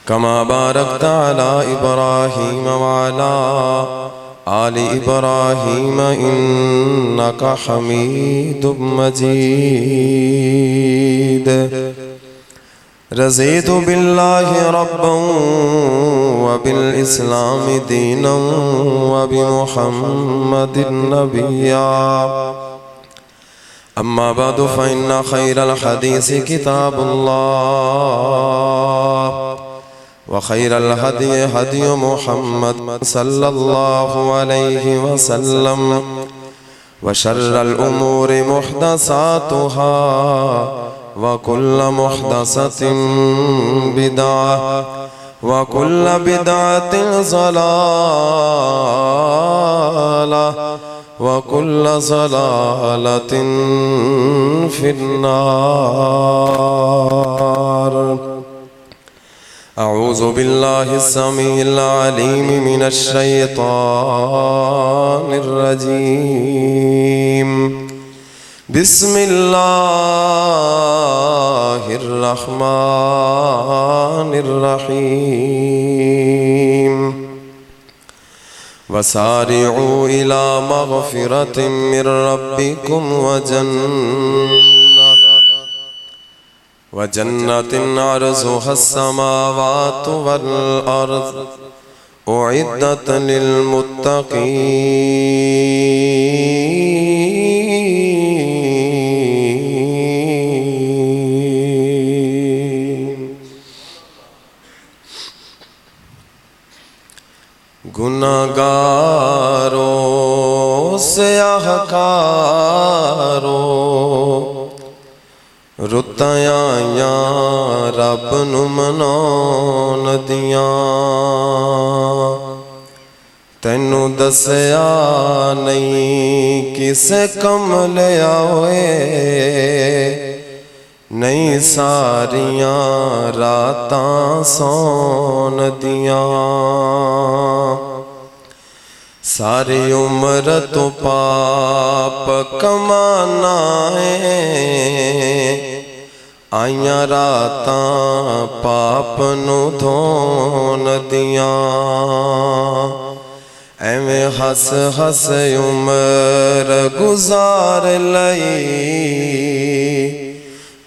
كما باركت على إبراهيم وعلى آل إبراهيم إنك حميد مجيد. رضيت بالله ربا وبالإسلام دينا وبمحمد نبيا. أما بعد فإن خير الحديث كتاب الله وخير الهدي هدي محمد صلى الله عليه وسلم وشر الأمور محدثاتها وكل محدثة بدعة وكل بدعة ضلالة وكل ضلالة في النار. أعوذ بالله السميع العليم من الشيطان الرجيم. بسم الله الرحمن الرحيم. وسارعوا إلى مغفرة من ربكم وجنة عرضها السماوات والأرض أعدت للمتقين. گناہگاروں سے احکاروں رتیاں یا رب نو مناون دیاں. تینو دسیا نہیں کسے کم لیا ہوئے نہیں ساریاں راتاں سون دیاں. ساری عمر تو پاپ کمانا ہے آئیاں راتاں پاپ نو دھون دیاں. ایویں ہس ہس عمر گزار لئی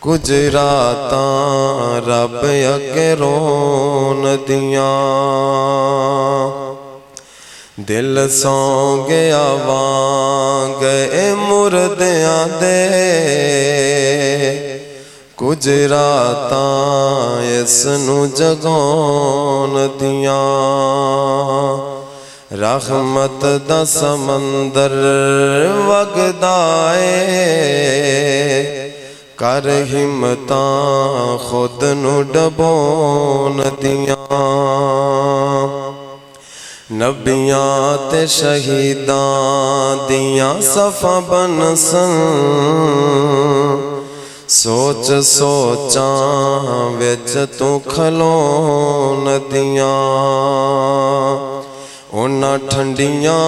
کچھ راتاں رب اگے رون دیاں. دل سو گیا وانگ اے مردیاں دے کچھ راتاں اس نو جگون دیاں. رحمت دا سمندر وگدائے کر ہمتاں خود نو ڈبون دیاں. نبیاں تے شہیداں دیاں صفاں بنسن سوچ سوچاں وچ تو کھلون دیاں. انہاں ٹھنڈیاں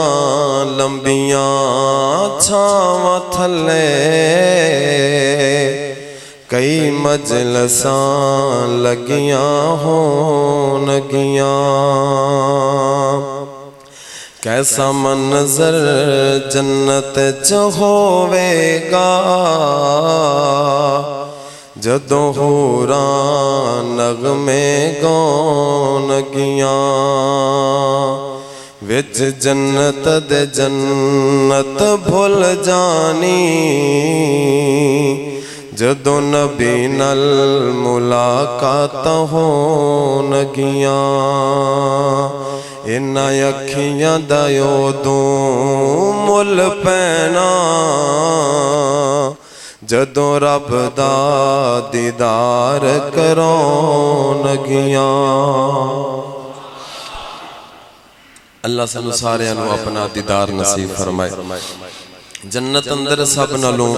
لمبیاں چھاواں تھلے کئی مجلساں لگیاں ہون گیاں. کیسا منظر جنت چ ہووے گا جدوں حوراں نغمے گون گیاں. وچ جنت دے جنت بھول جانی جدوں نبی نال ملاقات ہون گیاں. انہاں اکھیاں دا یودوں مل پینا جدوں رب دا دیدار کرون گیاں. اللہ سانو سارے نو اپنا دیدار نصیب فرمائے. جنت اندر سب نالوں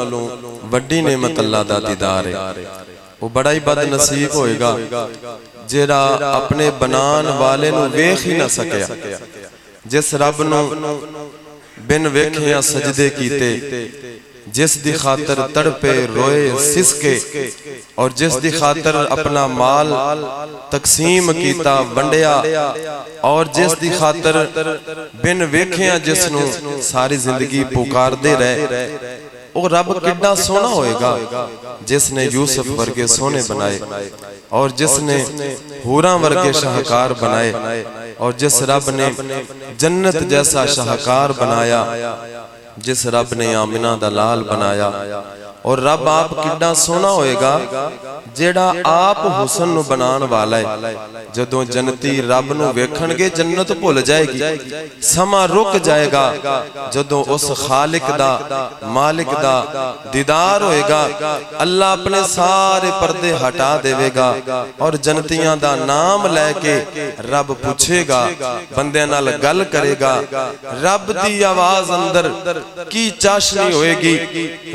وڈی نعمت اللہ دا دیدار ہے. وہ بڑا ہی بد نصیب ہوئے گا جیڑا اپنے بنان والے نو ویکھ ہی نہ سکیا. جس رب نو بن ویکھیاں سجدے کیتے جس دی خاطر تڑپے روئے سسکے اور جس دی خاطر اپنا مال تقسیم کیتا ونڈیا اور جس دی خاطر بن ویکھیاں جس نو ساری زندگی پکار دے رہے وہ رب کتنا سونا ہوئے گا جس نے یوسف ورگے سونے بنائے اور جس نے حوراں ورگے شاہکار بنائے اور جس رب نے جنت جیسا شاہکار بنایا جس رب نے آمنہ دا لال بنایا اور رب آپ کتنا سونا ہوئے گا جیڑا آپ حسن نو بنان والا ہے جدوں جنتی رب نو ویکھن گے جنت بھول جائے گی سما رک جائے گا جدوں اس خالق دا مالک دا دیدار ہوئے گا اللہ اپنے سارے پردے ہٹا دے گا اور جنتیاں دا نام لے کے رب پوچھے گا بندے نال گل کرے گا رب دی آواز اندر کی چاشنی ہوئے گی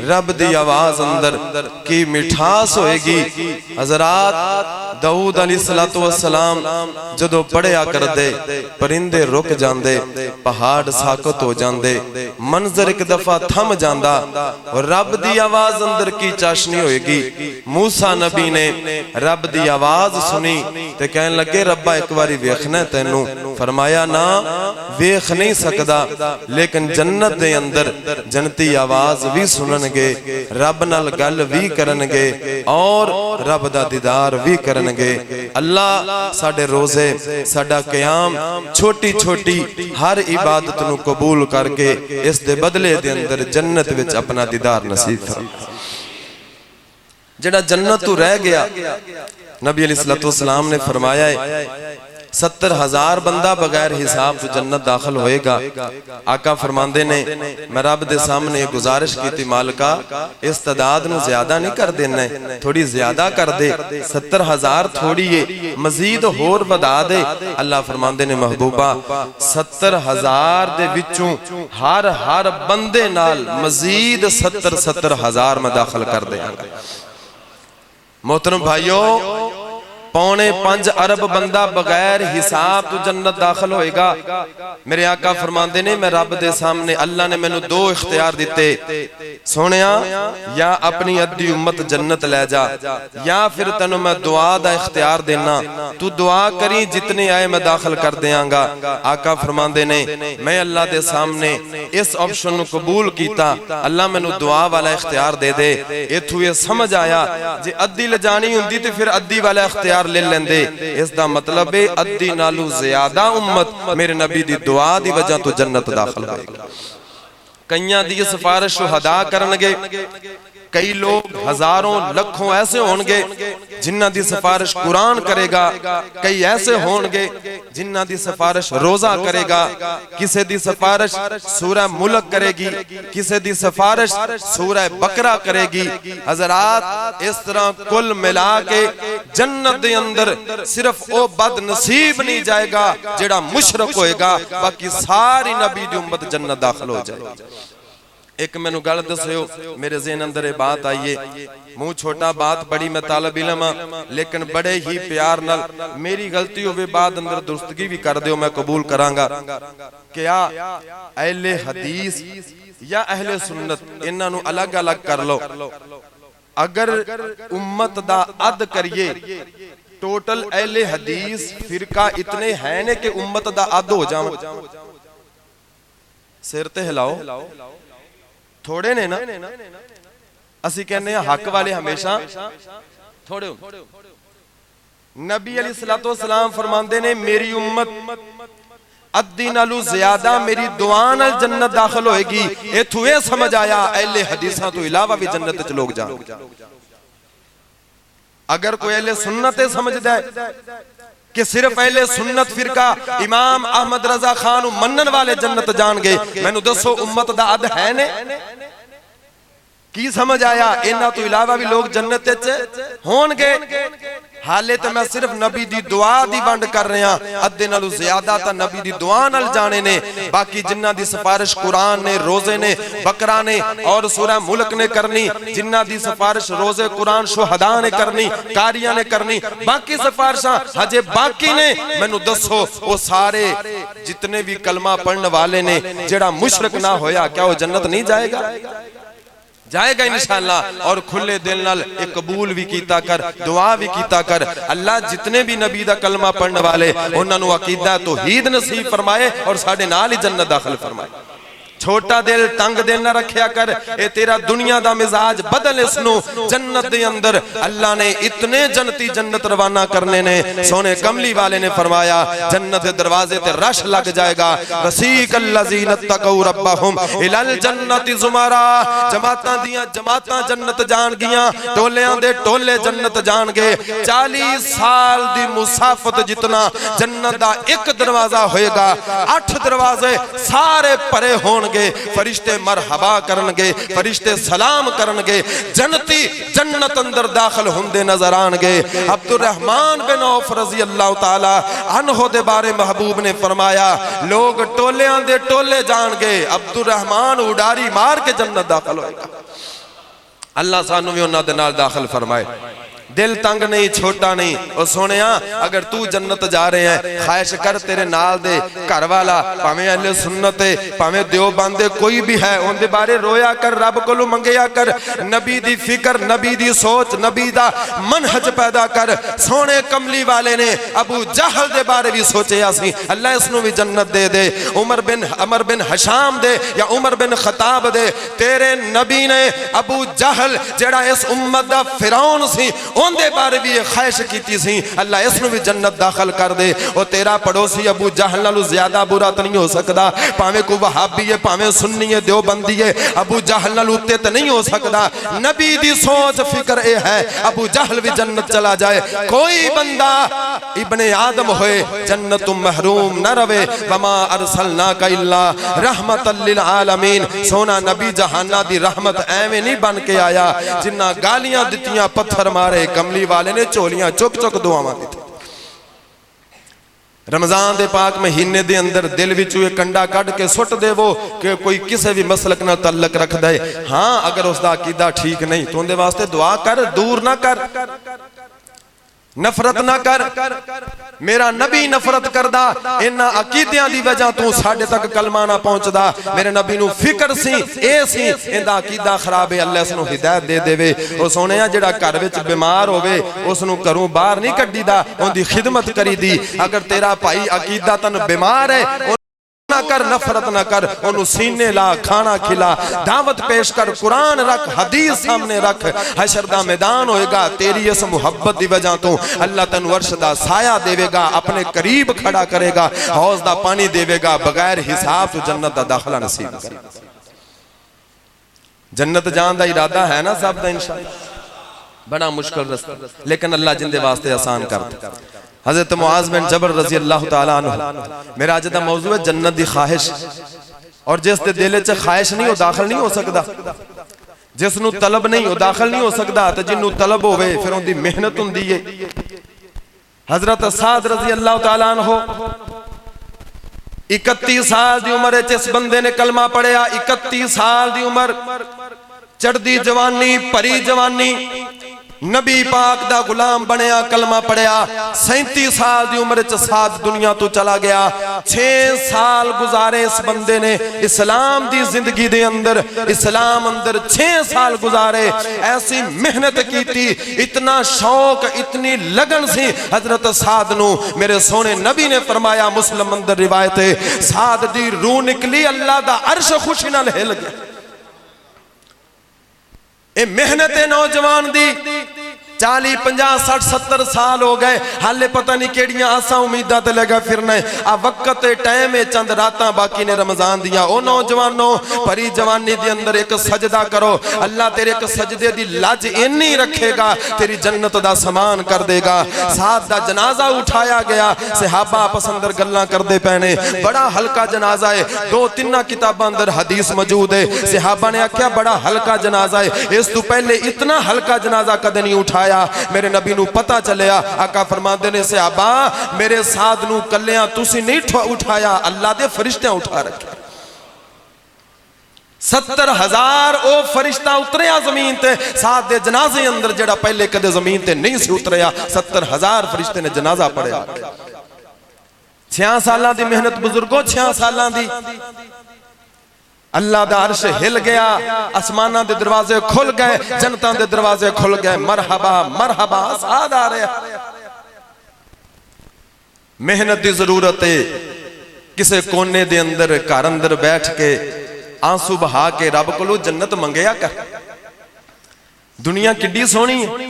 رب دی آواز اندر کی مٹھاس ہوئے گی حضرات داؤد علیہ السلام جدو پڑھیا کر دے پرندے رک جاندے پہاڑ ساکت ہو جاندے منظر ایک دفعہ تھم جاندا اور رب دی آواز اندر کی چاشنی ہوئے گی موسیٰ نبی نے رب دی آواز سنی تے کہنے لگے ربا ایک باری ویکھنا تینوں فرمایا نا ویکھ نہیں سکدا لیکن جنت دے اندر جنتی آواز بھی سنن گے رب نال گل بھی کرنگے اور رب دا دیدار بھی کرنگے اللہ ساڑے روزے ساڑا قیام چھوٹی چھوٹی ہر عبادت نو قبول کر کے اس دے بدلے دے اندر جنت وچ اپنا دیدار نصیب فرما جڑا جنت تو رہ گیا نبی علیہ السلام نے فرمایا ہے 70,000 بندہ بغیر حساب تو جنت داخل ہوئے گا آقا فرماندے نے میں رب دے سامنے گزارش کی تھی مالکہ اس تعداد نو زیادہ نہیں کر دینا ہے تھوڑی زیادہ کر دے 70,000 تھوڑی ہے مزید ہور بدا دے اللہ فرماندے نے محبوبہ 70,000 دے وچوں ہر بندے نال مزید 70,000 میں داخل کر دے محترم بھائیوں 4.5 ارب بندہ بغیر حساب تو جنت داخل ہوئے گا میرے آقا فرماندے نے میں رب دے سامنے اللہ نے میں نے 2 اختیار دیتے سونیا یا اپنی ادھی امت جنت لے جا یا پھر تنو میں دعا دا اختیار دینا تو دعا کری جتنے آئے میں داخل کر دیاں گا آقا فرماندے نے میں اللہ دے سامنے اس آپشن نو قبول کیتا اللہ میں نے دعا والا اختیار دے دے ایتھو یہ سمجھ آیا جی ادھی لجانی ہوندی تے پھر ادھی والا اختیار لے لیندے اس دا مطلب ہے ادھی نالو زیادہ امت میرے نبی دی دعا دی وجہ تو جنت داخل ہوئے گا کئیاں دی سفارش شہداء کرنگے کئی لوگ ہزاروں لکھوں ایسے ہونگے جنہ دی سفارش قرآن کرے گا کئی ایسے ہونگے جنہ دی سفارش روزہ کرے گا کسے دی سفارش سورہ ملک کرے گی کسے دی سفارش سورہ بقرہ کرے گی حضرات اس طرح کل ملا کے جنت دے اندر صرف او بد نصیب نہیں جائے گا جڑا مشرک ہوئے گا باقی ساری نبی دی امت جنت داخل ہو جائے گا ایک میں نو گل دسے ہو میرے ذہن اندر یہ بات آئیے منہ چھوٹا بات بڑی میں طالب علم لیکن بڑے ہی پیار نال میری غلطی ہوئے بعد اندر درستگی بھی کر دیو میں قبول کرانگا کیا اہل حدیث یا اہل سنت انہاں نو الگ الگ کر لو اگر امت دا عد کریے ٹوٹل اہل حدیث فرقہ اتنے ہیں نے کہ امت دا عد ہو جاؤں سیرتے ہلاؤ تھوڑے نے نا اسی کہنے ہیں حق والے ہمیشہ تھوڑے ہوں نبی علیہ السلام فرماندے نے میری امت ادھی نالو زیادہ میری دعان جنت داخل ہوئے گی ایتھو اے سمجھ آیا اہل حدیثاں تو علاوہ بھی جنت چ لوگ جان اگر کوئی اہل سنت سمجھ دے کہ صرف اہل سنت فرقہ امام احمد رضا خان منن والے جنت جان گے میں نو دسو امت دا عد ہے نے کی سمجھ آیا انہا تو علاوہ بھی لوگ جنت ہون گے حالے تو میں صرف نبی دی دعا دی بانڈ کر رہے ہیں ادھے نالو زیادہ تا نبی دی دعا نال جانے نے باقی جنہ دی سفارش قرآن نے روزے نے بقرہ نے اور سورہ ملک نے کرنی جنہ دی سفارش روزے قرآن شہداء نے کرنی کاریاں نے کرنی باقی سفارشاں ہجے باقی نے میں نو دسو وہ سارے جتنے بھی کلمہ پڑھنے والے نے جڑا مشرک نہ ہویا کیا وہ جنت نہیں جائے گا جائے گا انشاءاللہ. اور کھلے دل نال ایک قبول بھی کیتا کر, دعا بھی کیتا کر. اللہ جتنے بھی نبی دا کلمہ پڑھنے والے انہاں نو عقیدہ توحید نصیب فرمائے اور ساڈے نال ہی جنت داخل فرمائے. چھوٹا دل تنگ دل نہ رکھیا کر, اے تیرا دنیا دا مزاج بدل. اس نو جنت دے اندر اللہ نے اتنے جنتی جنت روانہ کرنے نے. سونے کملی والے نے فرمایا جنت دے دروازے تے رش لگ جائے گا. وسیق الذین اتقوا ربہم الی الجنت زمرا. جماعتاں دیاں جماعتاں جنت جان گیاں, ٹولیاں دے ٹولے جنت جان گے. 40 سال دی مسافت جتنا جنت دا ایک دروازہ ہوئے گا, 8 دروازے سارے پرے ہون گے. فرشتے مرحبا کرنگے, فرشتے سلام کرنگے, جنتی جنت اندر داخل ہوندے نظر آنگے. عبد الرحمن بن عوف رضی اللہ تعالی عنہ دے بارے محبوب نے فرمایا لوگ ٹولیاں دے ٹولے جانگے, عبد الرحمن اڈاری مار کے جنت داخل ہوئے گا. اللہ سانو بھی انہاں دے نال داخل فرمائے. دل تنگ نہیں, چھوٹا نہیں. اور سونیا اگر تو جنت جا رہے ہیں, خواہش کر تیرے نال دے گھر والا پاویں اہل سنت ہے پاویں دیوبند کوئی بھی ہے ان دے بارے رویا کر, رب کولو منگیا کر. نبی دی فکر, نبی دی سوچ, نبی دا منہج پیدا کر. سونے کملی والے نے ابو جہل دے بارے بھی سوچیا سی اللہ اس نو بھی جنت دے دے. عمر بن حشام دے یا عمر بن خطاب دے. تیرے نبی نے ابو جہل جڑا اس امت دا فرعون سی ان دے بارے بھی یہ خواہش کیتی سی اللہ اس نو بھی جنت داخل کر دے. اور تیرا پڑوسی ابو جہل نالو زیادہ برا تو نہیں ہو سکتا. پاویں کو وہابی ہے پاویں سنی ہے دیوبندی ہے, ابو جہل نالو تے تو نہیں ہو سکتا. نبی دی سوچ فکر اے ہے ابو جہل بھی جنت چلا جائے. کوئی بندہ ابن آدم ہوئے جنت محروم نہ روے. وما ارسلناک الا رحمت للعالمین. سونا نبی جہانہ دی رحمت ایویں نہیں بن کے آیا جنہ گالیاں دتیاں پتھر مارے. کملی والے نے چولیاں چک چک دعاواں دیتی. رمضان دے پاک مہینے دے اندر دل وچوں ایک کنڈا کڈ کے سٹ دے وہ کہ کوئی کسے بھی مسلک نہ تعلق رکھ دے. ہاں اگر اس دا عقیدہ ٹھیک نہیں تو ان دے واسطے دعا کر, دور نہ کر, نفرت نہ کر. میرا نبی نفرت کردہ انہا عقیدیاں دی وجہ تو ساڑھے تک کلمہ نہ پہنچ دا. میرے نبی نو فکر سی اے سی اندہ عقیدہ خراب ہے اللہ اس نو ہدایت دے دے وے. اس ہونے جڑا گھر وچ بیمار ہوئے اس نو کروں باہر نہیں کڈی دا, ان دی خدمت کری دی. اگر تیرا بھائی عقیدہ تن بیمار ہے نہ کر, نفرت نہ کر, انہوں سینے لا, کھانا کھلا, دعوت پیش کر, قرآن رکھ, حدیث سامنے رکھ. حشر دا میدان ہوئے گا تیری اس محبت دی وجہ تو اللہ تن ورش دا سایہ دے گا, اپنے قریب کھڑا کرے گا, حوض دا پانی دے گا, بغیر حساب تو جنت دا داخلہ نصیب کرے. جنت جان دا ارادہ ہے نا سب دا انشاءاللہ. بڑا مشکل رستہ لیکن اللہ جن دے واسطے آسان کرتا. حضرت معاذ بن جبل رضی اللہ تعالیٰ عنہ میرا آج دا موضوع ہے جنت دی خواہش. اور جس دے دلے چے خواہش نہیں ہو داخل نہیں ہو سکتا, جس نو طلب نہیں ہو داخل نہیں ہو سکتا, تو جن نو طلب ہوئے پھر ان دی محنت ان دیئے. حضرت سعد رضی اللہ تعالیٰ عنہ 31 سال دی عمر جس بندے نے کلمہ پڑھیا, 31 سال دی عمر, چڑھ دی جوانی, پری جوانی, نبی پاک دا غلام بنیا, کلمہ پڑھیا. 37 سال دی عمر سعد دنیا تو چلا گیا. 6 سال گزارے اس بندے نے اسلام دی زندگی دے اندر, اسلام اندر 6 سال گزارے. ایسی محنت کی تھی, اتنا شوق, اتنی لگن سی حضرت سعد نو. میرے سونے نبی نے فرمایا مسلم اندر روایت ہے سعد دی روح نکلی, اللہ دا عرش خوشی نال ہل گیا. اے محنت نوجوان دی 40, 50, 60, 70 سال ہو گئے, حالے پتہ نہیں کیڑیاں آساں امیدہ تے لگا پھرنا ہے. وقت ٹائم چند راتاں باقی نے رمضان دیا. او نوجوانوں پری جوانی دی اندر ایک سجدہ کرو, اللہ تیرے ایک سجدے دی لاج انی رکھے گا, تیری جنت دا سامان کر دے گا. ساتھ دا جنازہ اٹھایا گیا, صحابہ آپس اندر گلاں کر دے پہنے, بڑا ہلکا جنازہ ہے. 2-3 کتاباں اندر حدیث موجود ہے. صحابہ نے کیا بڑا ہلکا جنازہ ہے, اس تو پہلے اتنا ہلکا جنازہ کدے نہیں اٹھایا. میرے نبی نو پتہ چلیا, آقا فرماندے نے صحابہ میرے ساتھ نو کلیاں تسی نہیں اٹھایا, اللہ دے فرشتیاں اٹھا رکھے. 70,000 او فرشتہ اتریا زمین تے ساتھ دے جنازے اندر جڑا پہلے کدے زمین تے نہیں سی اتریا. 70,000 فرشتے نے جنازہ پڑھیا. 6 سالاں دی محنت بزرگوں, 6 سالاں دی اللہ دا عرش ہل گیا، آسماناں دے دروازے کھل گئے، جنتاں دے دروازے کھل گئے، مرحبا مرحبا سعد آ رہے ہیں۔ محنت دی ضرورت ہے، کسے کونے دے اندر گھر اندر بیٹھ کے آنسو بہا کے رب کولو جنت منگیا کر۔ دنیا کڈی سونی ہے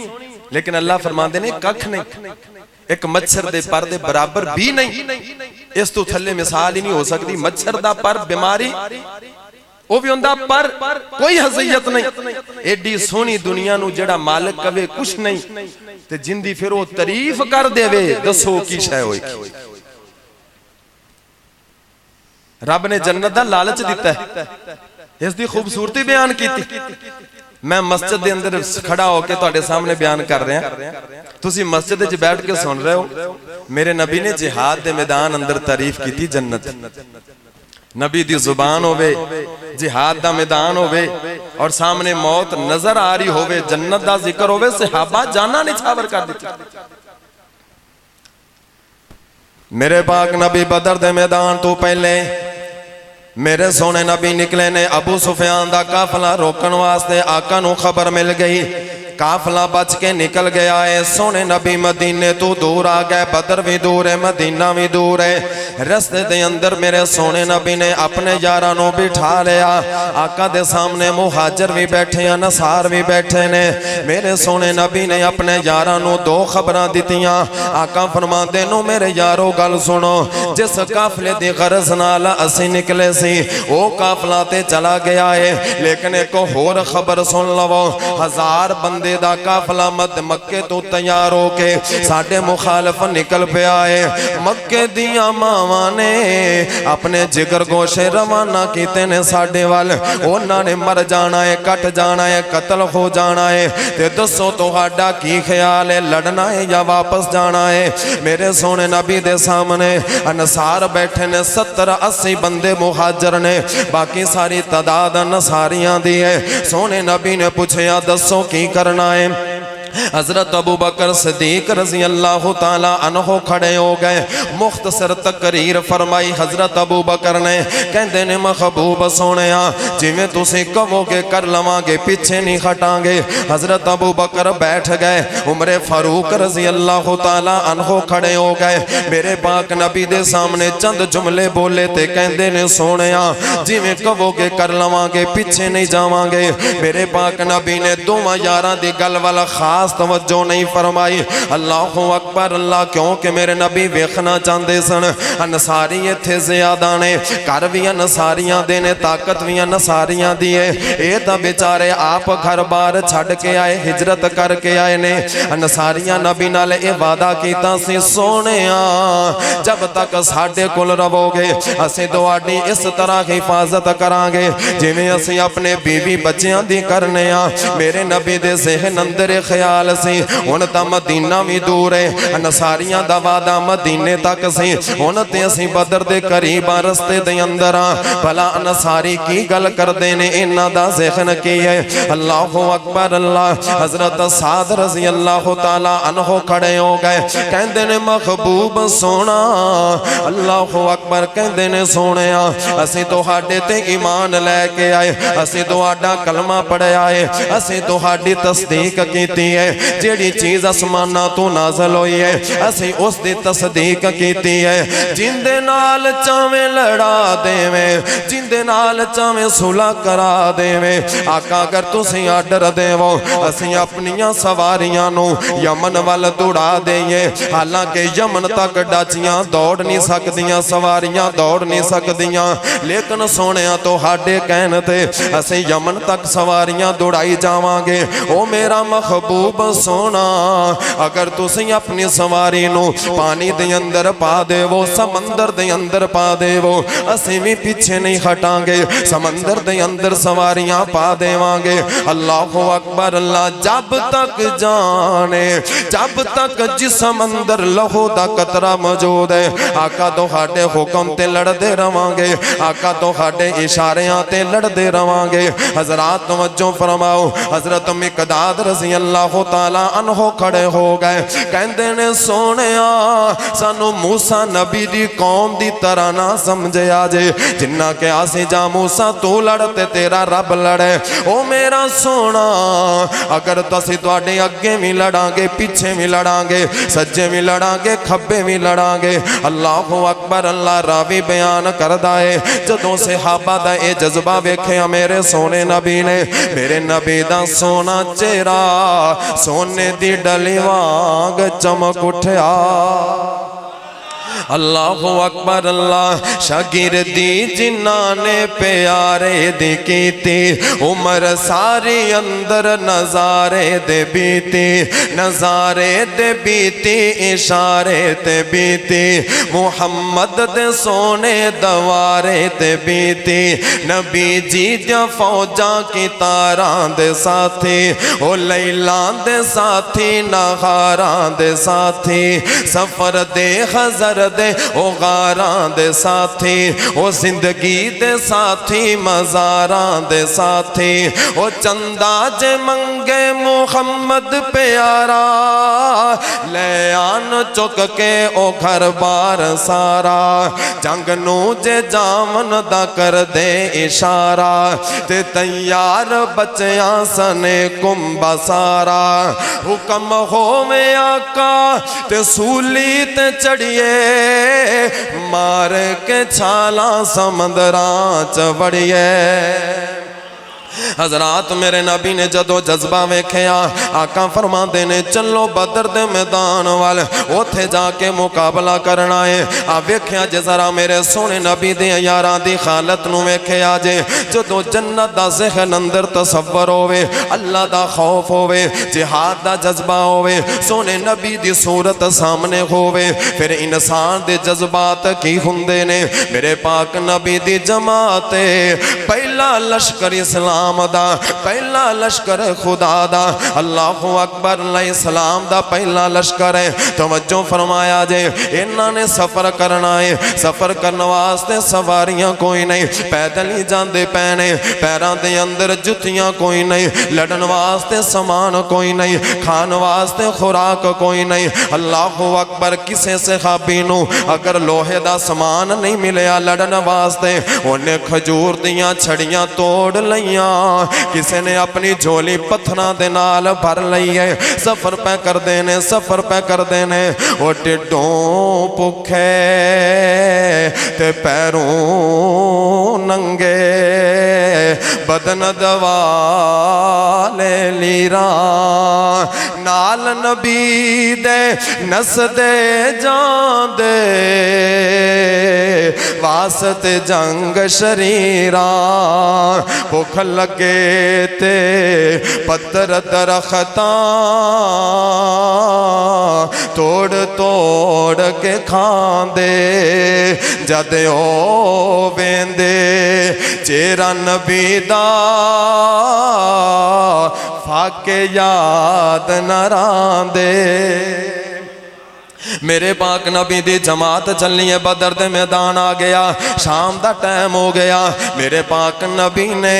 لیکن اللہ فرماندے نے ککھ نہیں، ایک مچھر دے پر دے برابر بھی نہیں، اس تو تھلے مثال ہی نہیں ہو سکتی۔ مچھر دا پر بیماری وہ بھی ہوندہ پر کوئی حضیت نہیں، ایڈی سونی دنیا نو جڑا مالک کبھی کچھ نہیں تے جندی پھر وہ تعریف کر دے وے، دسو کی شے ہوئی کی۔ رب نے جنت دا لالچ دیتا ہے، اس دی خوبصورتی بیان کی تھی۔ میں مسجد دے اندر کھڑا ہو کے تواڈے سامنے بیان کر رہے ہیں، تسی مسجد وچ بیٹھ کے سن رہے ہو۔ میرے نبی نے جہاد دے میدان اندر تعریف کی تھی جنت، نبی دی زبان ہوئے، جہاد دا میدان ہوئے اور سامنے موت نظر آ رہی ہوئے، جنت دا ذکر ہوئے، صحابہ جانا نچھاور کر دیتی۔ میرے پاک نبی بدر دے میدان تو پہلے میرے سونے نبی نکلے نے، ابو سفیان دا قافلہ روکن واسطے آقا نو خبر مل گئی، قافلہ بچ کے نکل گیا ہے۔ سونے نبی مدینے تو دور آ گئے، بدر بھی دور ہے، مدینہ بھی دور ہے۔ رستے دے اندر میرے سونے نبی نے اپنے یارانوں بٹھا لیا، آقا دے سامنے مہاجر بھی بیٹھے ہیں، نصار بھی بیٹھے نے۔ میرے سونے نبی نے اپنے یارانوں دو خبراں دتیاں، آقا فرماندے نو میرے یارو گل سنو، جس قافلے دی غرض نال اسی نکلے سی او قافلہ تے چلا گیا ہے، لیکن ایک اور خبر سن لو، 1000 بندے دا قافلہ مکے تو تیار ہو کے ساڈے مخالف نکل پیا ہے۔ مکے دیاں ماواں نے اپنے جگر گوشے روانہ کیتے نے ساڈے وال، انہاں نے مر جانا ہے، کٹ جانا ہے، قتل ہو جانا ہے، تے دسو تہاڈا کی خیال ہے، لڑنا ہے یا واپس جانا ہے؟ میرے سونے نبی دے سامنے انصار بیٹھے نے، 70-80 بندے مہاجر نے، باقی ساری تعداد انصاریاں دی ہے۔ سونے نبی نے پوچھیا دسو کی کرنا ہے؟ حضرت ابو بکر صدیق رضی اللہ تعالیٰ عنہ کھڑے ہو گئے، مختصر تقریر فرمائی حضرت ابو بکر نے، کہندے نے محبوب سونیا جی میں تسی کہو گے کر لواں گے، پیچھے نہیں ہٹاں گے۔ حضرت ابو بکر بیٹھ گئے، عمر فاروق رضی اللہ تعالیٰ عنہ کھڑے ہو گئے، میرے پاک نبی دے سامنے چند جملے بولے تے کہندے نے سونیا جی میں کہو گے کر لواں گے، پیچھے نہیں جاواں گے۔ میرے پاک نبی نے دوواں یاراں دی گل والا خاص توجہ نہیں فرمائی۔ اللہ اکبر اللہ، کیونکہ میرے نبی ویکھنا چاہندے سن انصاری ایتھے زیادہ نے، گھر بھی انصاریاں دے نے، طاقت بھی انصاریاں دی ہے، اے تا بیچارے آپ گھر بار چھڑ کے آئے، ہجرت کر کے آئے نے۔ انصاریاں نبی نال اے وعدہ کیتا سی سونیاں جب تک ساڈے کول رہو گے اسی تہاڈی اس طرح حفاظت کران گے جویں اسی اپنے بیوی بچیاں دی کرنے آ۔ میرے نبی دے ذہن اندر خیال سی ہن تا مدینہ بھی دور ہے، انصاریاں دا وعدہ مدینے تک سی، ہن تے اسی بدر دے قریب رستے دے اندر بھلا انصاری کی گل کردے نے، انہاں دا ذہن کی ہے۔ اللہ اکبر اللہ، حضرت سعد رضی اللہ تعالی عنہ کھڑے ہو گئے، کہندے نے محبوب سونا، اللہ اکبر، کہندے نے سونیا اسی تہاڈے تے ایمان لے کے آئے، اسی تہاڈا کلمہ پڑھیا ہے، اسی تہاڈی تصدیق کیتی ہے، جیڑی چیز اسمانہ تو نازل ہوئی ہے اسی اس دی تصدیق کیتی ہے۔ جن دے نال چاویں لڑا دے میں، جن دے نال چاویں صلح کرا دے میں، آقا اگر تسی آڈر دے وہ اسی اپنیاں سواریاں نو یمن وال دوڑا دئیے، حالانکہ یمن تک ڈاچیاں دوڑ نہیں سکدیاں، سواریاں دوڑ نہیں سکدیاں، لیکن سونیاں تو ہاڈے کہن تے اسی یمن تک سواریاں دوڑائی جاواں گے۔ او میرا محبوب سونا اگر تسی اپنی سواری نو پانی دے اندر پا دے وہ، سمندر دے اندر پا دے وہ، اسی بھی پیچھے نہیں ہٹاں گے، سمندر دے اندر سواریاں پا دے وانگے۔ اللہ اکبر اللہ، جب تک جانے، جب تک جسم اندر لہو دا قطرہ موجود ہے، آقا تو ہاڈے حکم تے لڑ دے روانگے، آقا تو ہاڈے اشاریاں تے لڑ دے روانگے۔ حضرات توجہ فرماؤ، حضرت مقداد رضی اللہ تعالی عنہ کھڑے ہو گئے کہندے نے سونیا سانو موسیٰ نبی دی قوم دی طرح نہ سمجھے آجے جنہ کہ آسی جا موسیٰ تو لڑتے تیرا رب لڑے او میرا سونا اگر تسی تواڈے اگے بھی لڑاں گے پیچھے بھی لڑاں گے سجے بھی لڑاں گے کھبے بھی لڑاں گے اللہ اکبر اللہ راوی بیان کردہ ہے جدوں صحابہ دا اے جذبہ ویکھیا میرے سونے نبی نے میرے نبی دا سونا چہرہ سونے دی ڈلی وانگ چمک اٹھیا اللہ اکبر اللہ شاگردی جنہاں نے پیارے دی کیتی عمر ساری اندر نظارے دے بیتی نظارے دے بیتی اشارے تے بیتی محمد دے سونے دوارے تے بیتی نبی جی دیا فوجاں کی تاران دے ساتھی او لیلان دے ساتھی نہاران دے ساتھی سفر دے خزر دے او غاران دے ساتھی او زندگی دے ساتھی مزاران دے ساتھی او چندہ جے منگے محمد پیارا لے آن چک کے او گھر بار سارا جنگ نو جے جامن دا کر دے اشارہ تے تیار بچیاں سنے کمبا سارا حکم ہو میں آقا تے سولی تے چڑھیے مار کے چھالا سمندران چوڑیے حضرات میرے نبی نے جدو جذبہ ویکھیا آقا فرما دینے چلو بدر دے میدان والے اوتھے جا کے مقابلہ کرنا ہے ویکھیا جے ذرا میرے سونے نبی دے یاران دی خالت نو ویکھیا جے جدو جنت دا ذہن اندر تصور ہوئے اللہ دا خوف ہوئے جہاد دا جذبہ ہوئے سونے نبی دی صورت سامنے ہوئے پھر انسان دے جذبات کی ہندے نے میرے پاک نبی دی جماعت پہلا لشکر اسلام دا پہلا لشکر خدا دا اللہ اکبر علیہ السلام دا پہلا لشکر ہے توجہ فرمایا جے انہاں نے سفر کرنا ہے سفر کرنے واسطے سواریاں کوئی نہیں پیدل ہی جاندے پینے پیران دے اندر جتیاں کوئی نہیں لڑن واسطے سامان کوئی نہیں کھان واسطے خوراک کوئی نہیں اللہ اکبر کسے صحابی نو اگر لوہے دا سامان نہیں ملیا لڑن واسطے انہیں کھجور دیاں چھڑیاں توڑ لیاں کسے نے اپنی جھولی پتھران دے نال بھر لئیے سفر پہ کر دینے سفر پہ کر دینے وہ ٹڈوں پکھے تے پیروں ننگے بدن دوالے لیران نال نبی دے نس دے جان دے واسط جنگ شریران بھوک لگے تے پتر درختاں توڑ توڑ کے کھان دے جدے او بیندے چیرا نبی دا فاکے یاد نران دے میرے پاک نبی دی جماعت چلنی ہے بدر دے میدان آ گیا شام دا ٹائم ہو گیا میرے پاک نبی نے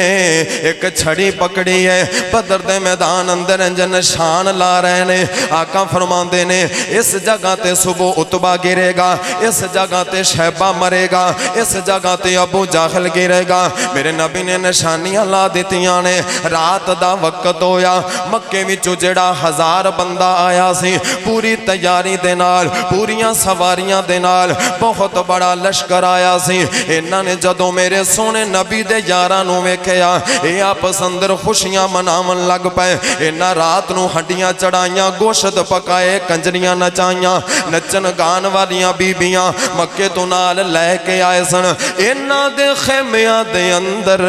ایک چھڑی پکڑی ہے بدر دے میدان اندر انجن شان لا رہے نے آقا فرماندے نے اس جگہ تے صبح عتبہ گرے گا اس جگہ تے شیبہ مرے گا اس جگہ تے ابو جہل گرے گا میرے نبی نے نشانیاں لا دیتیاں نے رات دا وقت ہویا مکے وچوں جڑا 1000 بندہ آیا سی پوری تیاری دے نال پوریاں سواریاں دے نال بہت بڑا لشکر آیا سی انہاں نے جدوں میرے سونے نبی دے یاراں نو ویکھیا اے آپس اندر خوشیاں مناون لگ پئے انہاں رات نو ہڈیاں چڑھائیاں گوشت پکائے کنجریاں نچائیاں نچن گان والیاں بیبیاں مکے تو نال لے کے آئے سن انہاں دے خیمیاں دے اندر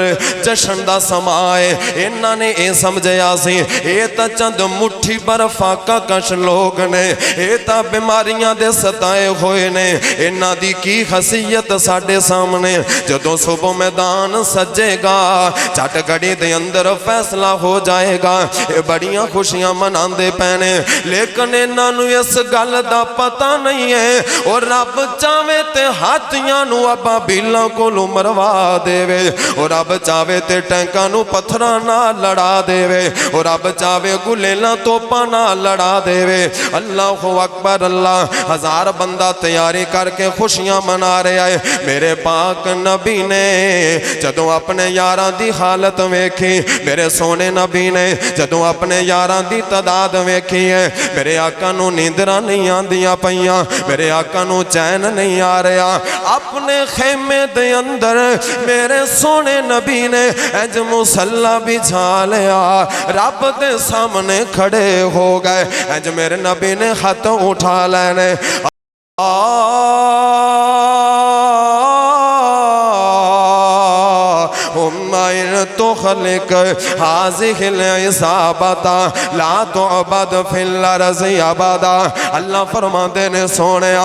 جشن دا سمائے انہاں نے اے سمجھیا سی اے تا چند مٹھی برفا کا کش لوگ نے اے تا بیمار بیماریاں دے ستائے ہوئے نے انہاں دی کی خاصیت ساڈے سامنے جدوں صبح میدان سجے گا چٹ گھڑی دے اندر فیصلہ ہو جائے گا اے بڑیاں خوشیاں مناندے پینے لیکن انہاں نوں اس گل دا پتہ نہیں ہے اور رب چاہے تے ہاتھیاں نو ابا بیلاں کولوں مروا دے وے اور رب چاہے تے ٹینکاں نو پتھراں نال لڑا دے وے اور رب چاہے گلیلاں توپاں نال لڑا دے وے اللہ اکبر اللہ ہزار بندہ تیاری کر کے خوشیاں منا رہا ہے میرے پاک نبی نے جدوں اپنے یاراں دی حالت ویکھی میرے سونے نبی نے جدوں اپنے یاراں دی تعداد ویکھی ہے میرے آقا نو نیندراں نہیں آندیاں پیاں میرے آقا نو چین نہیں آ رہا اپنے خیمے دے اندر میرے سونے نبی نے اج مصلی بچھا لیا رب دے سامنے کھڑے ہو گئے اج میرے نبی نے ہاتھ اٹھا لینے تخلق هذه العصابة لا تعبد في الارض ابدا اللہ فرماتے نے سونے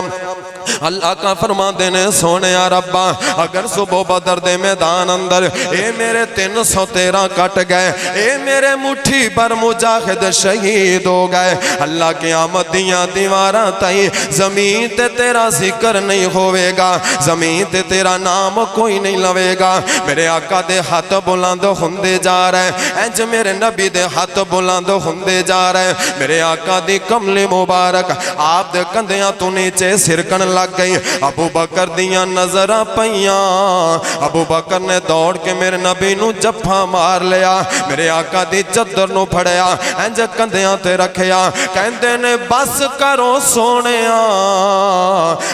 اللہ کا فرماتے نے سونے ربا اگر صبح بدر دے میدان اندر اے میرے 313 کٹ گئے اے میرے مٹھی پر مجاہد شہید ہو گئے اللہ قیامت دیاں دیواراں تائی زمین تے تیرا ذکر نہیں ہوئے گا زمین تے تیرا نام کوئی نہیں لوے گا میرے آقا دے ہاتھ بلند ہوندے جا رہے انج میرے نبی دے ہاتھ بلند ہوندے جا رہے میرے آقا دی کملی مبارک آپ دے کندیاں تو نیچے سرکن لگ گئی ابو بکر دیاں نظرہ پیاں ابو بکر نے دوڑ کے میرے نبی نو جپھا مار لیا میرے آقا دی چدر نو پھڑیا انج کندیاں تے رکھیا کہندے نے بس کرو سونیاں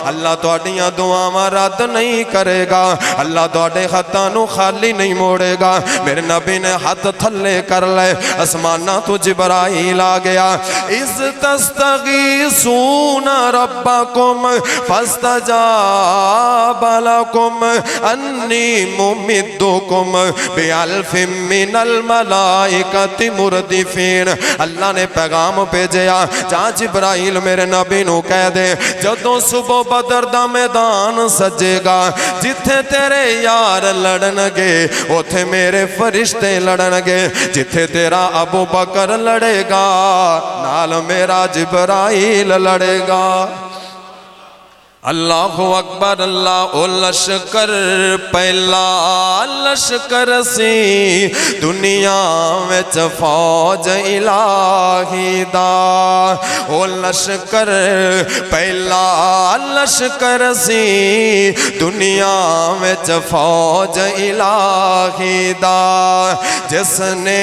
اللہ تواڈیاں دعاواں رد نہیں کرے گا اللہ تواڈے ہتھاں نو خالی نہیں موڑے گا میرے نبی نے ہاتھ تھلے کر لے آسماناں تو جبرائیل آ گیا اذ تستغیثون ربکم فاستجاب لکم انی ممدکم بالف من الملائکۃ مردفین اللہ نے پیغام بھیجیا جہاں جبرائیل میرے نبی نو کہہ دے جدوں صبح بدر دا میدان سجے گا جتھے تیرے یار لڑن گے اوتھے میرے فرشتے لڑن گے جتھے تیرا ابو بکر لڑے گا نال میرا جبرائیل لڑے گا اللہ اکبر اللہ او لشکر پہلا لشکر سی دنیا وچ فوج الہی دا او لشکر پہلا لشکر سی دنیا وچ فوج الہی دا جس نے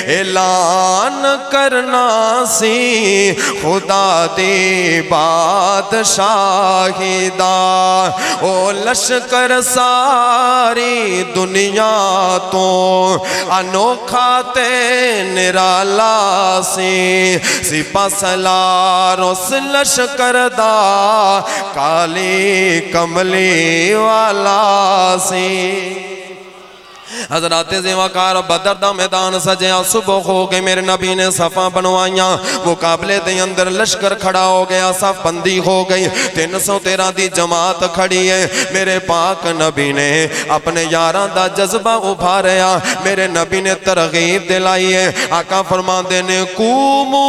اعلان کرنا سی خدا دی بادشاہ او لشکر ساری دنیا تو انوکھا تے نرالا سی سپہ سالار اس لشکر دا کالی کملی والا سی حضرات زیوکار بدر دا میدان سجیا صبح ہو گئے میرے نبی نے صفاں بنوائیاں مقابلے دے اندر لشکر کھڑا ہو گیا صف بندی ہو گئی 313 دی جماعت کھڑی ہے میرے پاک نبی نے اپنے یاراں دا جذبہ ابھاریا میرے نبی نے ترغیب دلائی ہے آقا فرماندے نے قومو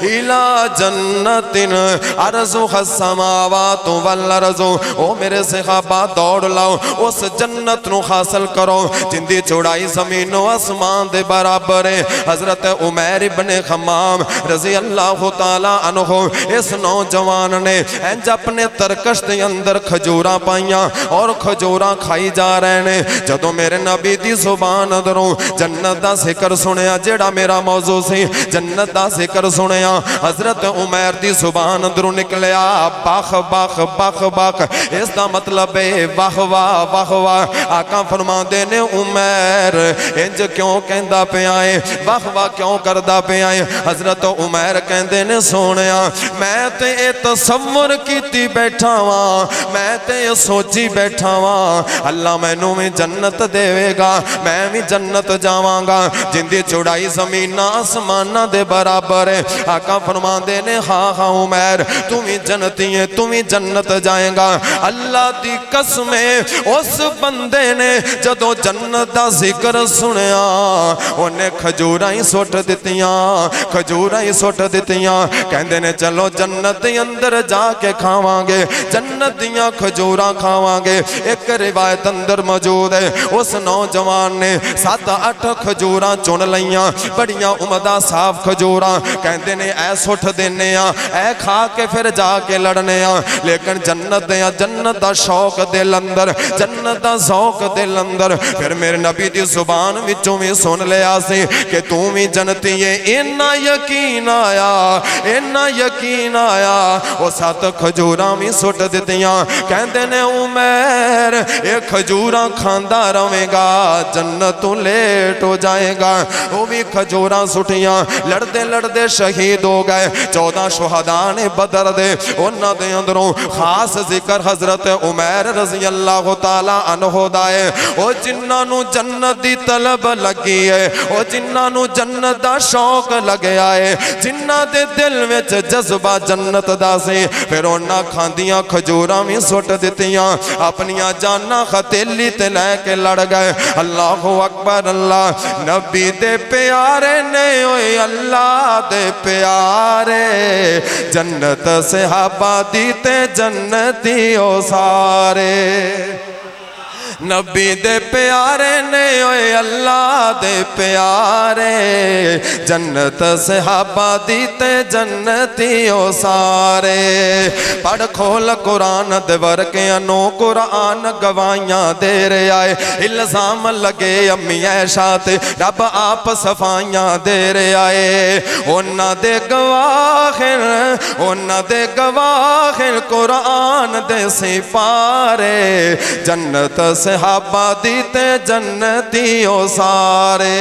الى جنت ارضها السماوات والارض او میرے صحابہ دوڑ لاؤ اس جنت نو حاصل کرو جن دی چوڑائی زمین و آسمان دے برابر ہے حضرت عمیر ابن خمام رضی اللہ تعالیٰ عنہ اس نوجوان نے انج اپنے ترکش دے اندر کھجوراں پائیاں اور کھجوراں کھائی جا رہے نے جدوں میرے نبی دی زبان دروں جنت دا ذکر سنیا جیڑا میرا موضوع سی جنت دا ذکر سنیا حضرت عمیر دی زبان دروں نکلیا باخ باخ باخ باخ اس دا مطلب ہے واہ واہ واہ واہ آقا فرما دے نے عمیر انج کیوں کہندہ پہ آئے واہ واہ کیوں کردہ پہ آئے حضرت عمیر کہندے نے سونیا میں تے تصور کیتی بیٹھا وہاں میں تے سوچی بیٹھا وہاں اللہ میں نو میں جنت دے گا میں بھی جنت جاواں گا جن دی چوڑائی زمین آسمانہ دے برابر ہے آقا فرماندے نے ہاں ہاں عمیر تم ہی جنتی ہے تم ہی جنت جائے گا اللہ دی قسم اس بندے نے جدو جنت دا ذکر سنیا انہیں کھجوراں ہی سٹ دتیاں کھجوراں ہی سٹ دتیاں کہندے نے چلو جنت دے اندر جا کے کھاواں گے جنت دیاں کھجوراں کھاواں گے ایک روایت اندر موجود ہے اس نوجوان نے 7-8 کھجوراں چن لیاں بڑیاں عمدہ صاف کھجوراں کہندے نے اے سٹ دینے اے کھا کے پھر جا کے لڑنے لیکن جنت دا شوق دل اندر جنت دا ذوق دل اندر پھر میرے نبی دی زبان وچوں بھی سن لیا سی کہ تم ہی جنتی ہے اینا یقین آیا وہ 7 کھجوراں بھی سٹ دتیاں کہندے نے عمیر اے کھجوراں کھاندا رہے گا جنت تو لیٹ ہو جائے گا وہ بھی کھجوراں سٹیاں لڑدے لڑدے شہید ہو گئے 14 شہداء نے بدر دے انہاں دے اندروں خاص ذکر حضرت عمیر رضی اللہ تعالی عنہ دا ہے او جنہاں نو جنت دی طلب لگی ہے او جنہاں نو جنت دا شوق لگیا ہے جنہاں دے دل وچ جذبہ جنت دا سی پھر انہاں کھاندیاں کھجوراں بھی سٹ دتیاں اپنیاں جاناں ختیلی تے لے کے لڑ گئے اللہ اکبر اللہ نبی دے پیارے نے اوئے اللہ دے پیارے جنت صحابہ دی تے جنتی او سارے نبی دے پیارے نے اوئے اللہ دے پیارے جنت صحابہ دی تے جنتی او سارے پڑھ کھول قرآن دے ورکے انو قرآن گوائیاں دے رہے آئے الزام لگے امی عائشہ تے رب آپ صفائیاں دے رہے آئے انہ دے گواہن قرآن دے سپارے جنت صحابہ دیتے جنتی او سارے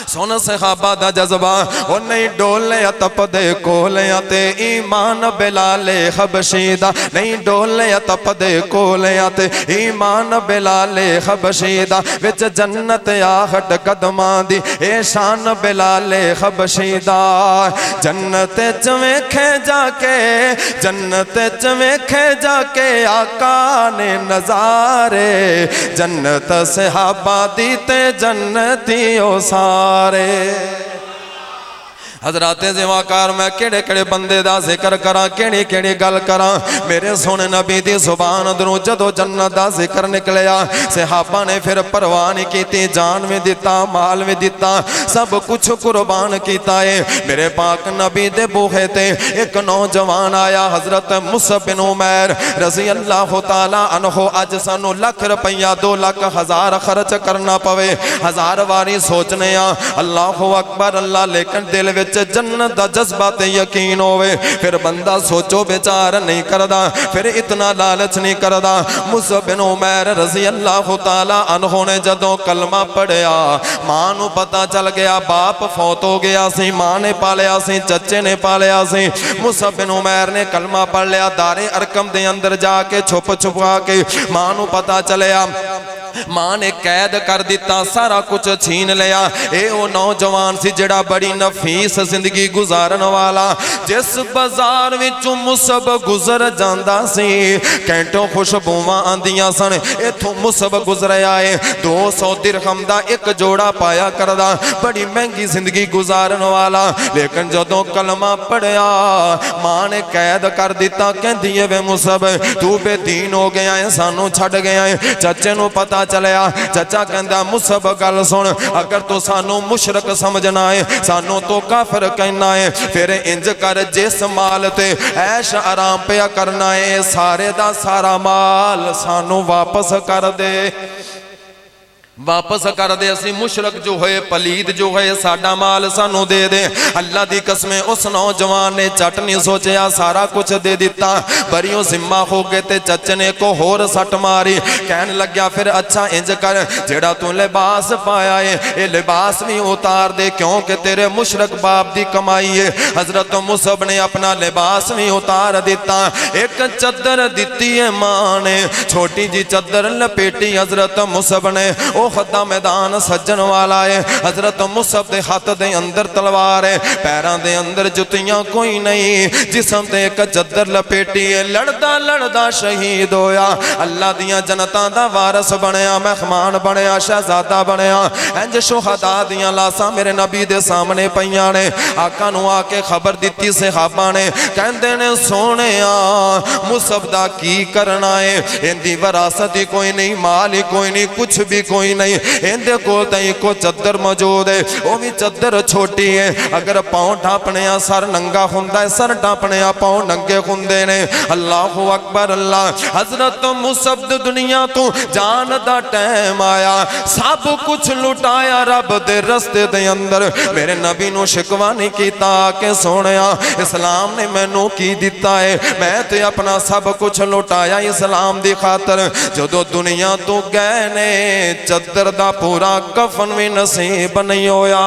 سن صحابہ دا جذبہ وہ نہیں ڈولے تپ دے کولے تے ایمان بلال حبشی دا نہیں ڈولے تپ دے کولے تے ایمان بلال حبشی دا وچ جنت آہٹ قدماں دی اے شان بلال حبشی دا جنت چویکھے جا کے جنت چویکھے جا کے آقا نے نظارے جنت صحابہ دیتے جنتی او سارے حضرات زیواکار میں کیڑے کیڑے بندے دا ذکر کراں کیڑی کیڑی گل کراں میرے سونے نبی دی زبان دروں جدو جنت دا ذکر نکلیا صحابہ نے پھر پرواہ نہیں کیتی جان میں دیتا مال میں دیتا سب کچھ قربان کیتا ہے میرے پاک نبی دے بوہے تے ایک نوجوان آیا حضرت مصعب بن عمیر رضی اللہ تعالی عنہ اج سانو لکھ روپیہ 2 لاکھ ہزار خرچ کرنا پوے ہزار واری سوچنے اللہ اکبر اللہ لیکن دل وچ جنت دا جذبہ تے یقین ہوئے پھر بندہ سوچو بیچار نہیں کردا پھر اتنا لالچ نہیں کردا مصعب بن عمیر رضی اللہ تعالی عنہ نے جدوں کلمہ پڑھیا ماں نو پتہ چل گیا باپ فوت ہو گیا سی ماں نے پالیا سی چچے نے پالیا سی مصعب بن عمیر نے کلمہ پڑھ لیا دار ارقم دے اندر جا کے چھپا کے ماں نو پتہ چلیا ماں نے قید کر دیتا سارا کچھ چھین لیا اے او نوجوان سی جڑا بڑی نفیس زندگی گزارن والا جس بازار وچوں مصعب گزر جاندا سی کینٹوں خوشبوواں آندیاں سن ایتھوں مصعب گزرے آئے 200 درہم دا ایک جوڑا پایا کردا بڑی مہنگی زندگی گزارن والا لیکن جدوں کلمہ پڑھیا ماں نے قید کر دیتا کہندی وے مصعب تو بے دین ہو گیا ہے سانو چھڈ گیا ہے چچے نو پتہ چلیا چچا کہندا مصعب گل سن اگر تو سانو مشرک سمجھنا ہے سانو تو کافر کہنا ہے پھر انج کر جس مال تے عیش آرام پیا کرنا ہے سارے دا سارا مال سانو واپس کر دے واپس کر دے اسی مشرک جو ہوئے پلید جو ہوئے ساڑا مال سانو دے دے اللہ دی قسمیں اس نوجوان نے چٹ نہیں سوچیا سارا کچھ دے دیتا بریوں ذمہ ہو گئے تے چچے نے کو ہور سٹ ماری کہن لگ گیا پھر اچھا انج کر جیڑا تو لباس پایا ہے اے لباس بھی اتار دے کیونکہ تیرے مشرک باپ دی کمائی ہے حضرت مصعب نے اپنا لباس بھی اتار دیتا ایک چادر دیتی ہے ماں نے چھوٹی جی چادر لپیٹی حضرت مصعب نے او احد دا میدان سجن والا ہے حضرت مصعب دے ہاتھ دے اندر تلوار ہے پیران دے اندر جتیاں کوئی نہیں جسم تے ایک چادر لپیٹی ہے لڑدا لڑدا شہید ہویا اللہ دیاں جنتاں دا وارث بنیا مہمان بنیا شہزادہ بنیا انج شہداء دیاں لاشاں میرے نبی دے سامنے پیاں نے آقا نو آ کے خبر دتی صحابہ نے کہندے نے سونیا مصعب دا کی کرنا ہے اندی وراثت ہی کوئی نہیں مال ہی کوئی نہیں کچھ بھی کوئی نہیں اندے کو تائیں کو چادر موجود ہے وہ بھی چادر چھوٹی ہے اگر پاؤں ڈھانپنے سر ننگا ہوندا ہے سر ڈھانپنے پاؤں ننگے ہوندے نے اللہ اکبر اللہ حضرت مصعب دنیا تو جان دا ٹائم آیا سب کچھ لٹایا رب دے رستے دے اندر میرے نبی نو شکوا نہیں کیتا کہ سونیا اسلام نے مینوں کی دیتا ہے میں تے اپنا سب کچھ لٹایا اسلام دی خاطر جدو دنیا تو گئے نے چادر دا پورا کفن بھی نصیب نہیں ہویا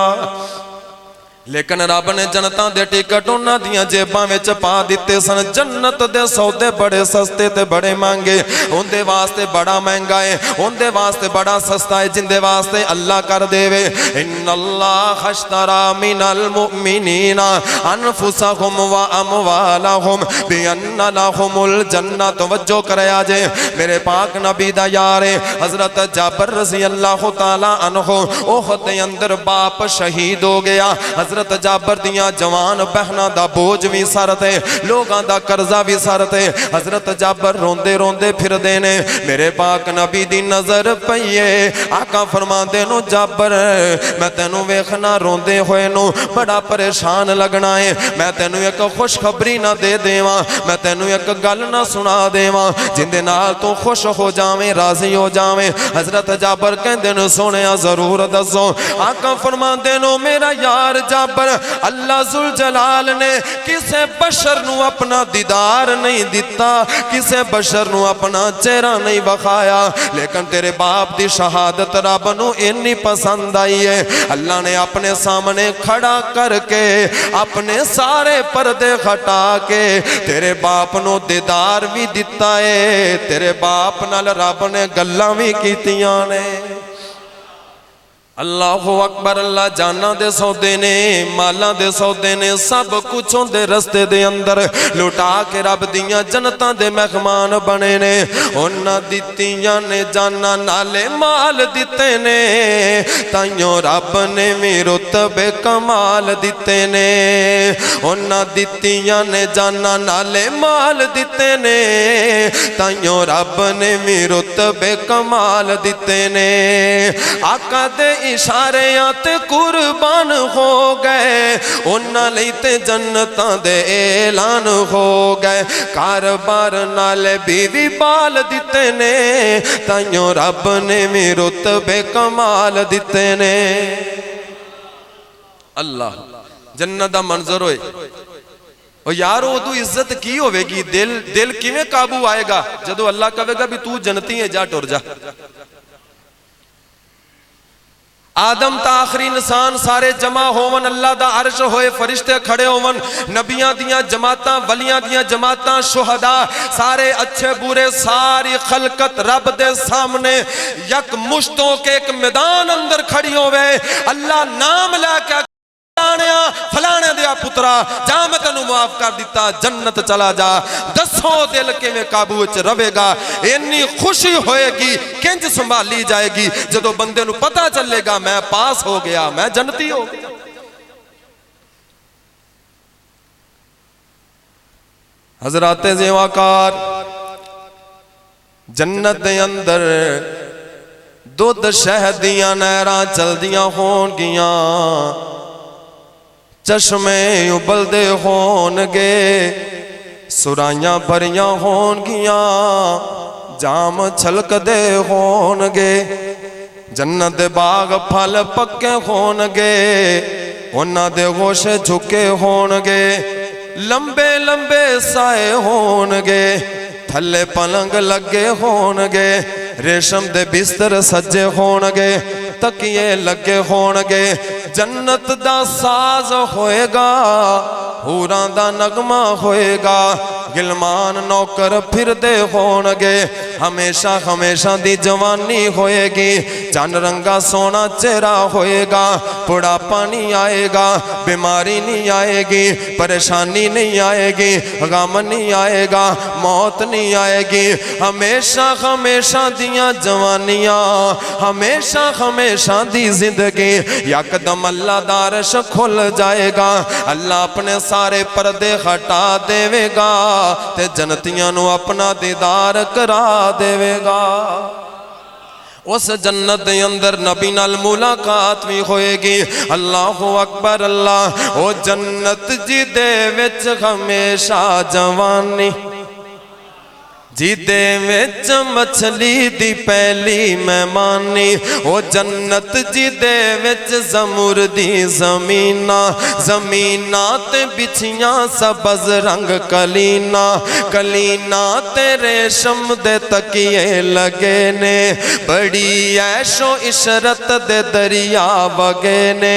لیکن رب نے جنتاں دے ٹکٹ انہاں دیاں جیباں وچ پا دتے سن جنت دے سودے بڑے سستے تے بڑے مہنگے ان دے واسطے بڑا مہنگا ہے ان دے واسطے بڑا سستا ہے جن دے واسطے اللہ کر دے وے ان اللہ اشترى من المؤمنین انفسهم واموالهم بان لهم الجنہ توجہ کریا جے میرے پاک نبی دا یار حضرت جابر رضی اللہ تعالی عنہ احد دے اندر باپ شہید ہو گیا حضرت جابر دیاں جوان بہنا دا بوجھ بھی سر تے لوگاں دا قرضہ بھی سر تے حضرت جابر روندے روندے پھر دینے میرے پاک نبی دی نظر پئیے آقا فرما دے نو جابر میں تینو ویکھنا روندے ہوئے نو بڑا پریشان لگنا ہے میں تینو ایک خوشخبری نہ دے دیواں میں تینو ایک گل نہ سنا دیواں جن دے نال تو خوش ہو جاویں راضی ہو جاویں حضرت جابر کہندے نو سونیا ضرور دسو آقا فرما دے نو میرا یار جابر اللہ ذوالجلال نے کسے بشر نو اپنا دیدار نہیں دیتا کسے بشر نو اپنا چہرہ نہیں بخایا لیکن تیرے باپ دی شہادت رب نو اتنی پسند آئی ہے اللہ نے اپنے سامنے کھڑا کر کے اپنے سارے پردے ہٹا کے تیرے باپ نو دیدار بھی دیتا ہے تیرے باپ نال رب نے گلاں بھی کیتیاں نے اللہ اکبر اللہ جانا دے سودے نے مالا دے سودے نے سب کچھ ہوں دے رستے دے اندر لٹا کے رب دیاں جنتاں دے مہمان بنے نے انہاں دیتیاں نے جانا نالے مال دیتے نے تائیوں رب نے بھی رتبے کمال دیتے نے انہاں دیتیاں نے جانا نالے مال دیتے نے تائیوں رب نے بھی رتبے کمال دیتے نے آقا دے اشاریاں تے قربان ہو گئے انہاں لیتے جنتاں دے اعلان ہو گئے کاربار نالے بیوی بال دیتے نے تائیوں رب نے بھی رتبے کمال دیتے نے اللہ جنت دا منظر ہوئے اور یارو تو عزت کی ہوئے گی دل کیویں قابو آئے گا جدو اللہ کہے گا بھی تو جنتی ہے جا ٹر جا آدم تا آخری انسان سارے جمع ہون اللہ دا عرش ہوئے فرشتے کھڑے ہون نبیاں دیاں جماعتاں ولیاں دیاں جماعتاں شہداء سارے اچھے برے ساری خلقت رب دے سامنے یک مشتوں کے ایک میدان اندر کھڑی ہوئے اللہ نام لے کے فلانے دیا پترا جا میں تینوں معاف کر دیتا جنت چلا جا دسو دل کے میں قابو وچ روے گا اتنی خوشی ہوئے گی کنج سنبھالی جائے گی جدو بندے نو پتہ چلے گا میں پاس ہو گیا میں جنتی ہو گیا حضرات زیواکار جنت دے اندر دودھ شہد دیاں نہراں چل دیاں ہون گیاں چشمے ابلدے ہون گے سرائیاں بھریاں ہون گیاں جام چھلک دے ہون گے جنت باغ پھل پکے ہون گے انہاں دے گوشے جھکے ہون گے لمبے لمبے سائے ہون گے تھلے پلنگ لگے ہون گے ریشم دے بستر سجے ہون گے تکیے لگے ہون گے جنت دا ساز ہوئے گا حوراں دا نغمہ ہوئے گا گلمان نوکر پھر دے ہون گے ہمیشہ ہمیشہ دی جوانی ہوئے گی چند رنگا سونا چہرہ ہوئے گا بڑھاپا نہیں آئے گا بیماری نہیں آئے گی پریشانی نہیں آئے گی غم نہیں آئے گا موت نہیں آئے گی ہمیشہ ہمیشہ دیاں جوانیاں ہمیشہ ہمیشہ دی زندگی یکدم اللہ دا عرش کھل جائے گا اللہ اپنے سارے پردے ہٹا دے گا تے جنتیاں نو اپنا دیدار کرا دے گا اس جنت دے اندر نبی نال ملاقات بھی ہوئے گی اللہ اکبر اللہ او جنت جی دے وچ ہمیشہ جوانی جی دے وچ مچھلی دی پہلی مہمانی او جنت جی دے وچ زمور دی زمینہ زمینہ تے بچھیاں سبز رنگ کلینا کلینا تے ریشم دے تکیے لگے نے بڑی عیش و عشرت دے دریا وگے نے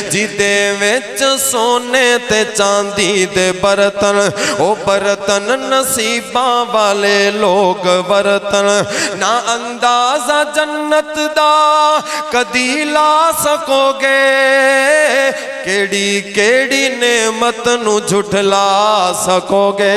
جی دے وچ سونے تے چاندی دے برتن او برتن نصیباں والے لوگ برتن نہ اندازہ جنت دا کدی لا سکو گے کیڑی کیڑی نعمت نو جھٹلا سکو گے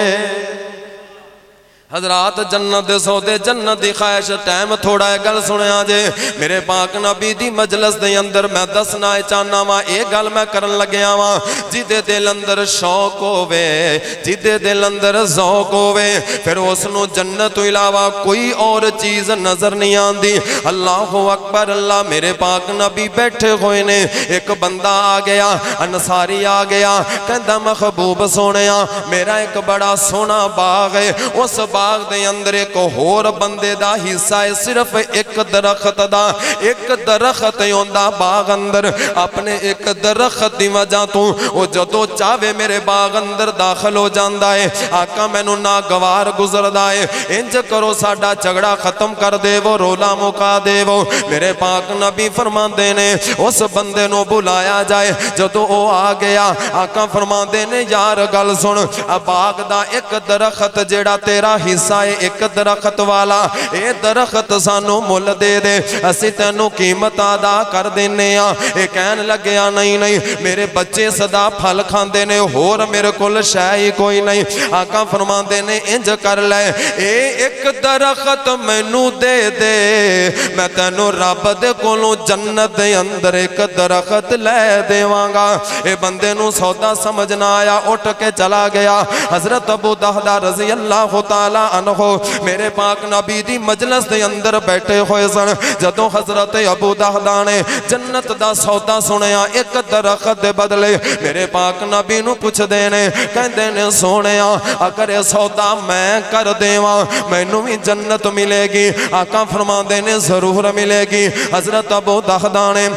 حضرات جنت دے سودے جنت دی خواہش ٹائم تھوڑا ہے گل سنے آجے میرے پاک نبی دی مجلس دے اندر میں دسنا چاہنا وا ایک گل میں کرن لگیا وا جدے دل اندر شوق ہووے جدے دل اندر ذوق ہووے پھر اس نو جنت تو علاوہ کوئی اور چیز نظر نہیں آندی اللہ اکبر اللہ میرے پاک نبی بیٹھے ہوئے نے ایک بندہ آ گیا انصاری آ گیا کہندا محبوب سونیا میرا ایک بڑا سونا باغ ہے اس باغ دے اندر ایک اور بندے دا حصہ ہے صرف ایک درخت دا ایک درخت ہوندا باغ اندر اپنے ایک درخت دی وجہ تو او جدو چاہے میرے باغ اندر داخل ہو جاندا ہے آقا مینوں ناگوار گزردا ہے انج کرو ساڈا جھگڑا ختم کر دے وہ رولا مکا دے وہ میرے پاک نبی فرماندے نے اس بندے نو بلایا جائے جدو او آ گیا آقا فرماندے نے یار گل سن باغ دا ایک درخت جیڑا تیرا حصہ ہے ایک درخت والا اے درخت سانو مل دے دے اسی تینوں قیمت ادا کر دینے اے کہن لگیا نہیں میرے بچے صدا پھل کھاندے نے اور میرے کول شے کوئی نہیں آقا فرماندے نے انج کر لے اے ایک درخت مینوں دے دے میں تینوں رب دے کولوں جنت دے اندر ایک درخت لے دیواں گا اے بندے نوں سودا سمجھ نہ آیا اٹھ کے چلا گیا حضرت ابو دہدہ رضی اللہ تعالی عنہ میرے پاک نبی دی مجلس دے اندر بیٹھے ہوئے سن جدو حضرت ابو دہدہ نے جنت دا سودا سنیا ایک درخت دے بدلے میرے پاک نبی نو پوچھ دینے کہندے نے سونیا اگر یہ سودا میں کر دیواں مینوں بھی جنت ملے گی آقا فرماندے نے ضرور ملے گی حضرت ابو دہدہ نے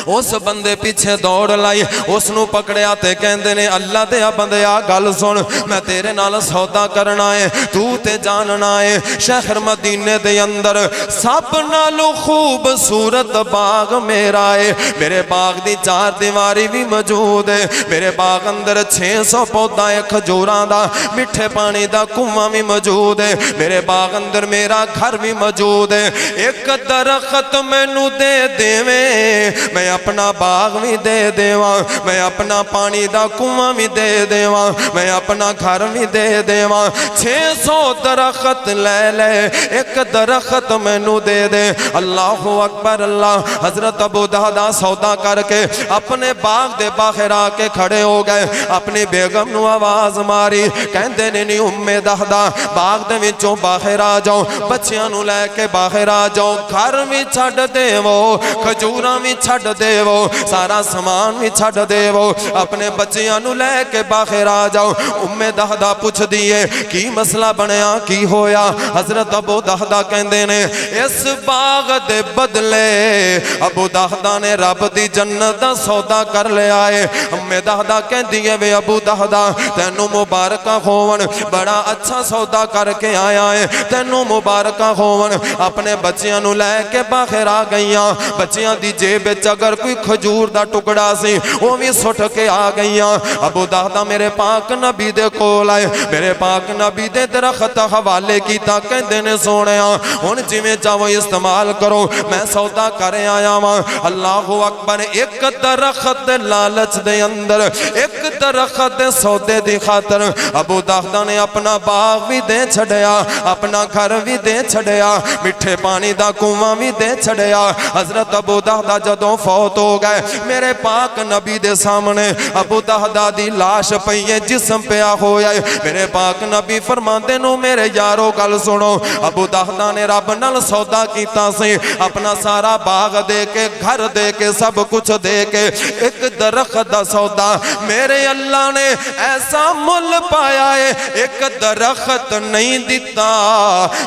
اس بندے پیچھے دوڑ لائی اس نو پکڑیا تے کہندے نے اللہ دے بندیا گل سن میں تیرے نال سودا کرنا ہے تو تے جاننا ہے شہر مدینے دے اندر سب نالو خوبصورت باغ میرا ہے میرے باغ دی چار دیواری بھی موجود ہے میرے باغ اندر 600 پودا ہے کھجوراں دا میٹھے پانی دا کنواں بھی موجود ہے میرے باغ اندر میرا گھر بھی موجود ہے ایک درخت مینوں دے دیویں میں اپنا باغ بھی دے دیواں میں اپنا پانی دا کنواں بھی دے دیواں میں اپنا گھر بھی دے دیواں 600 درخت لے لے ایک درخت مینوں دے دے اللہ اکبر اللہ حضرت ابو دہدہ سودا کر کے اپنے باغ دے باہر آ کے کھڑے ہو گئے اپنی بیگم نو آواز ماری کہندے نے نی ام دہدہ باغ دے وچوں باہر آ جاؤ بچیاں نو لے کے باہر آ جاؤ گھر بھی چھڈ دیو کھجوراں بھی چھڈ دیو سارا سامان بھی چھڈ دیو اپنے بچیاں نو لے کے باہر آ جاؤ ام دہدہ پوچھ دیے کی مسئلہ بنیا کی ہویا حضرت ابو دہدہ کہندے نے اس باغ دے بدلے ابو دہدہ نے رب دی جنت دا سودا کر لیا ہے ام دہدہ کہندی ہے وے ابو دہدہ تینوں مبارکہ ہون بڑا اچھا سودا کر کے آیا ہے تینوں مبارکہ ہون اپنے بچیاں نو لے کے باہر آ گئیاں بچیاں دی جیب وچ اگر اگر کوئی کھجور دا ٹکڑا سی وہ بھی سٹ کے آ گئیاں۔ ابو دہدا میرے پاک نبی دے کول آئے، میرے پاک نبی دے درخت حوالے کیتا، کہندے نے سونیا ہن جویں چاہو استعمال کرو، میں سودا کر آیا واں۔ اللہ اکبر، ایک درخت دے لالچ دے اندر، ایک درخت دے سودے دی خاطر ابو دہدا نے اپنا باغ بھی دے چھڑیا، اپنا گھر بھی دے چھڑیا، مٹھے پانی دا کنواں بھی دے چھڑیا۔ حضرت ابو دہدا جدوں فوت ہو گئے، میرے پاک نبی دے سامنے ابو دہدا دی لاش پئی ہے، جسم پیا ہویا ہے۔ میرے پاک نبی فرماندے نو میرے یارو گل سنو، ابو دہدا نے رب نال سودا کیتا سی، اپنا سارا باغ دے کے، گھر دے کے، سب کچھ دے کے، ایک درخت دا سودا میرے اللہ نے ایسا مل پایا ہے، ایک درخت نہیں دیتا۔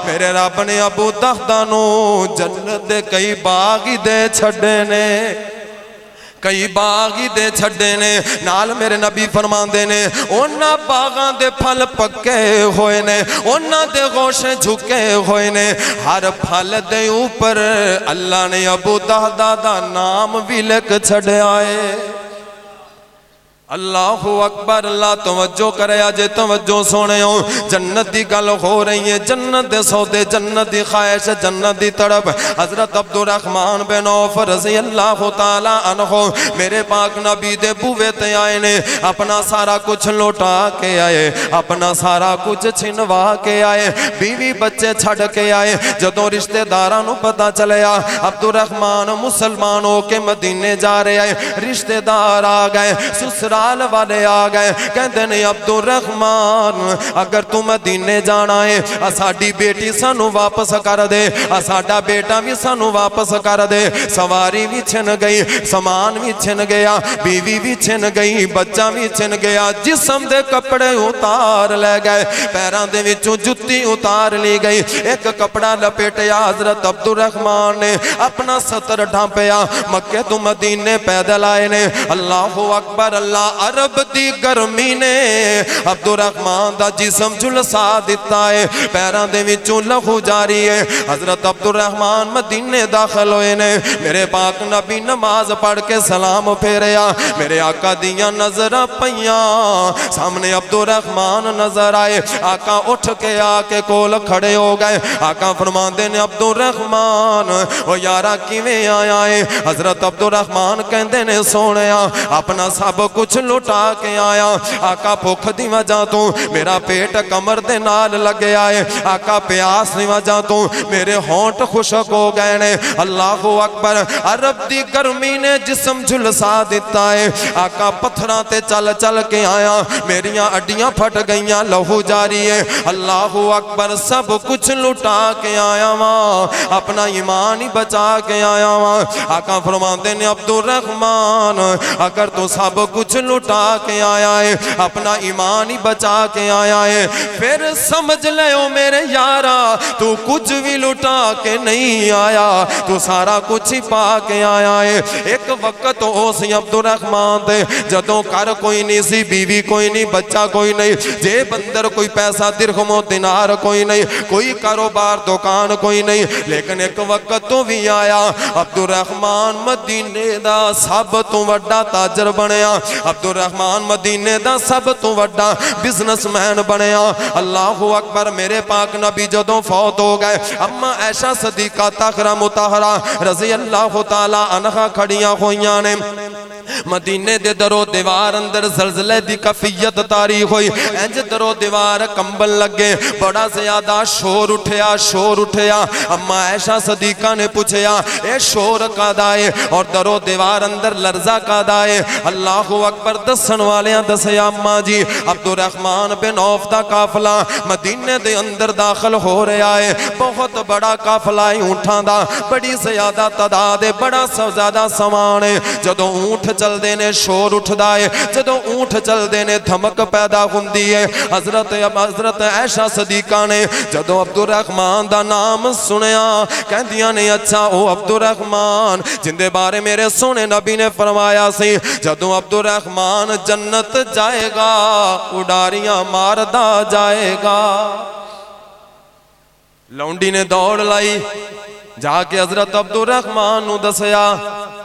میرے رب نے ابو دہدا نو جنت دے کئی باغ دے چھڑے نے، کئی باغی دے چھڑے نے، نال میرے نبی فرماندے نے اونا باغاں دے پھل پکے ہوئے نے، اونا دے گوشے جھکے ہوئے نے، ہر پھل دے اوپر اللہ نے ابو دہدا دا نام بھی لکھ چھڑے آئے۔ اللہ اکبر، اللہ توجہ کرے آجے، توجہ سونے ہوں، جنت دی گل ہو رہی ہے، جنت دے سودے، جنت دی خواہش، جنت دی طرف۔ حضرت عبدالرحمن بن عوف رضی اللہ تعالی عنہ میرے پاک نبی دے بوے تے آئے نے، اپنا سارا کچھ لوٹا کے آئے، اپنا سارا کچھ چھنوا کے آئے، بیوی بچے چھڑ کے آئے۔ جدوں رشتہ دارانو پتہ چلیا عبدالرحمن مسلمان ہو کے مدینے جا رہے آئے، رشتہ دار آ گئے، سسرال والے آ گئے، کہندے نے عبدالرحمن اگر تو مدینے جانا ہے ساڈی بیٹی سانو واپس کر دے، ساڈا بیٹا بھی سانو واپس کر دے۔ سواری بھی چھن گئی، سامان بھی چھن گیا، بیوی بھی چھن گئی، بچہ بھی چھن گیا، جسم دے کپڑے اتار لے گئے، پیران دے وچوں جتی اتار لی گئی، ایک کپڑا لپیٹیا حضرت عبدالرحمن نے، اپنا ستر ڈھانپیا، مکے تو مدینے پیدل آئے نے۔ اللہ اکبر، اللہ عرب دی گرمی نے عبدالرحمن دا جسم جلسا دیتا ہے، پیران دے وچوں لہو جاری ہے۔ حضرت عبدالرحمن مدینے داخل ہوئے نے، میرے پاک نبی نماز پڑھ کے سلام پھیریا، میرے آقا دیاں نظر پئیاں، سامنے عبدالرحمن نظر آئے، آقا اٹھ کے آ کے کول کھڑے ہو گئے۔ آقا فرماندے نے عبدالرحمن او یارا کیویں آیا ہے؟ حضرت عبدالرحمن کہندے نے سونیا اپنا سب کچھ لٹا کے آیا، آقا بھوک دی وجہ تو میرا پیٹ کمر دے نال لگے آئے، آقا پیاس دی وجہ تو میرے ہونٹ خشک ہو گئے نے۔ اللہ اکبر، عرب دی گرمی نے جسم جھلسا دیتا ہے، آقا پتھراں تے چل چل کے آیا، میریاں اڈیاں پھٹ گئیاں، لہو جاری ہے۔ اللہ اکبر، سب کچھ لٹا کے آیا ماں، اپنا ایمان ہی بچا کے آیا ماں۔ آقا فرماتے نے عبدالرحمن اگر تو سب کچھ لٹا کے آیا ہے، اپنا ایمان ہی بچا کے آیا ہے، پھر سمجھ لے او میرے یارا تو کچھ بھی لٹا کے نہیں آیا، تو سارا کچھ ہی پا کے آیا ہے۔ ایک وقت ہو سی عبدالرحمن دے جدوں کر کوئی نہیں سی، بیوی کوئی نہیں، بچہ کوئی نہیں، جیب اندر کوئی پیسہ درہم و دینار کوئی نہیں، کوئی کاروبار دکان کوئی نہیں، لیکن ایک وقت تو بھی آیا عبدالرحمن مدینے دا سب تو وڈا تاجر بنیا، عبدالرحمن مدینے دا سب تو وڈا بزنس مین بنیا۔ اللہ اکبر، میرے پاک نبی جدوں فوت ہو گئے، اما عائشہ صدیقہ طاہرہ مطہرہ رضی اللہ تعالی عنہا کھڑیاں ہوئیاں نے، مدینے دے درو دیوار اندر زلزلے دی کفیت تاری ہوئی، انج درو دیوار کمبل لگے، بڑا زیادہ شور اٹھیا۔ اما عائشہ صدیقہ نے پوچھیا اے شور کا دائے اور درو دیوار اندر لرزہ کا دائے؟ اللہ اکبر، دسن والیاں دسیا اما جی عبدالرحمن بن عوف دا قافلہ مدینے دے اندر داخل ہو رہا ہے، بہت بڑا قافلہ اونٹاں دا، بڑی زیادہ تعداد ہے، بڑا زیادہ سامان ہے۔ جدوں اونٹ چل دینے شور اٹھدا ہے، جدوں اونٹ چل دینے دھمک پیدا ہوندی ہے۔ حضرت عائشہ صدیقہ نے جدوں عبدالرحمن دا نام سنیا کہندیاں نے اچھا او عبدالرحمن جن دے بارے میرے سونے نبی نے فرمایا سی جدوں عبدالرحمن جنت جائے گا اڈاریاں ماردا جائے گا۔ لونڈی نے دوڑ لائی، جا کے حضرت عبدالرحمن نو دسیا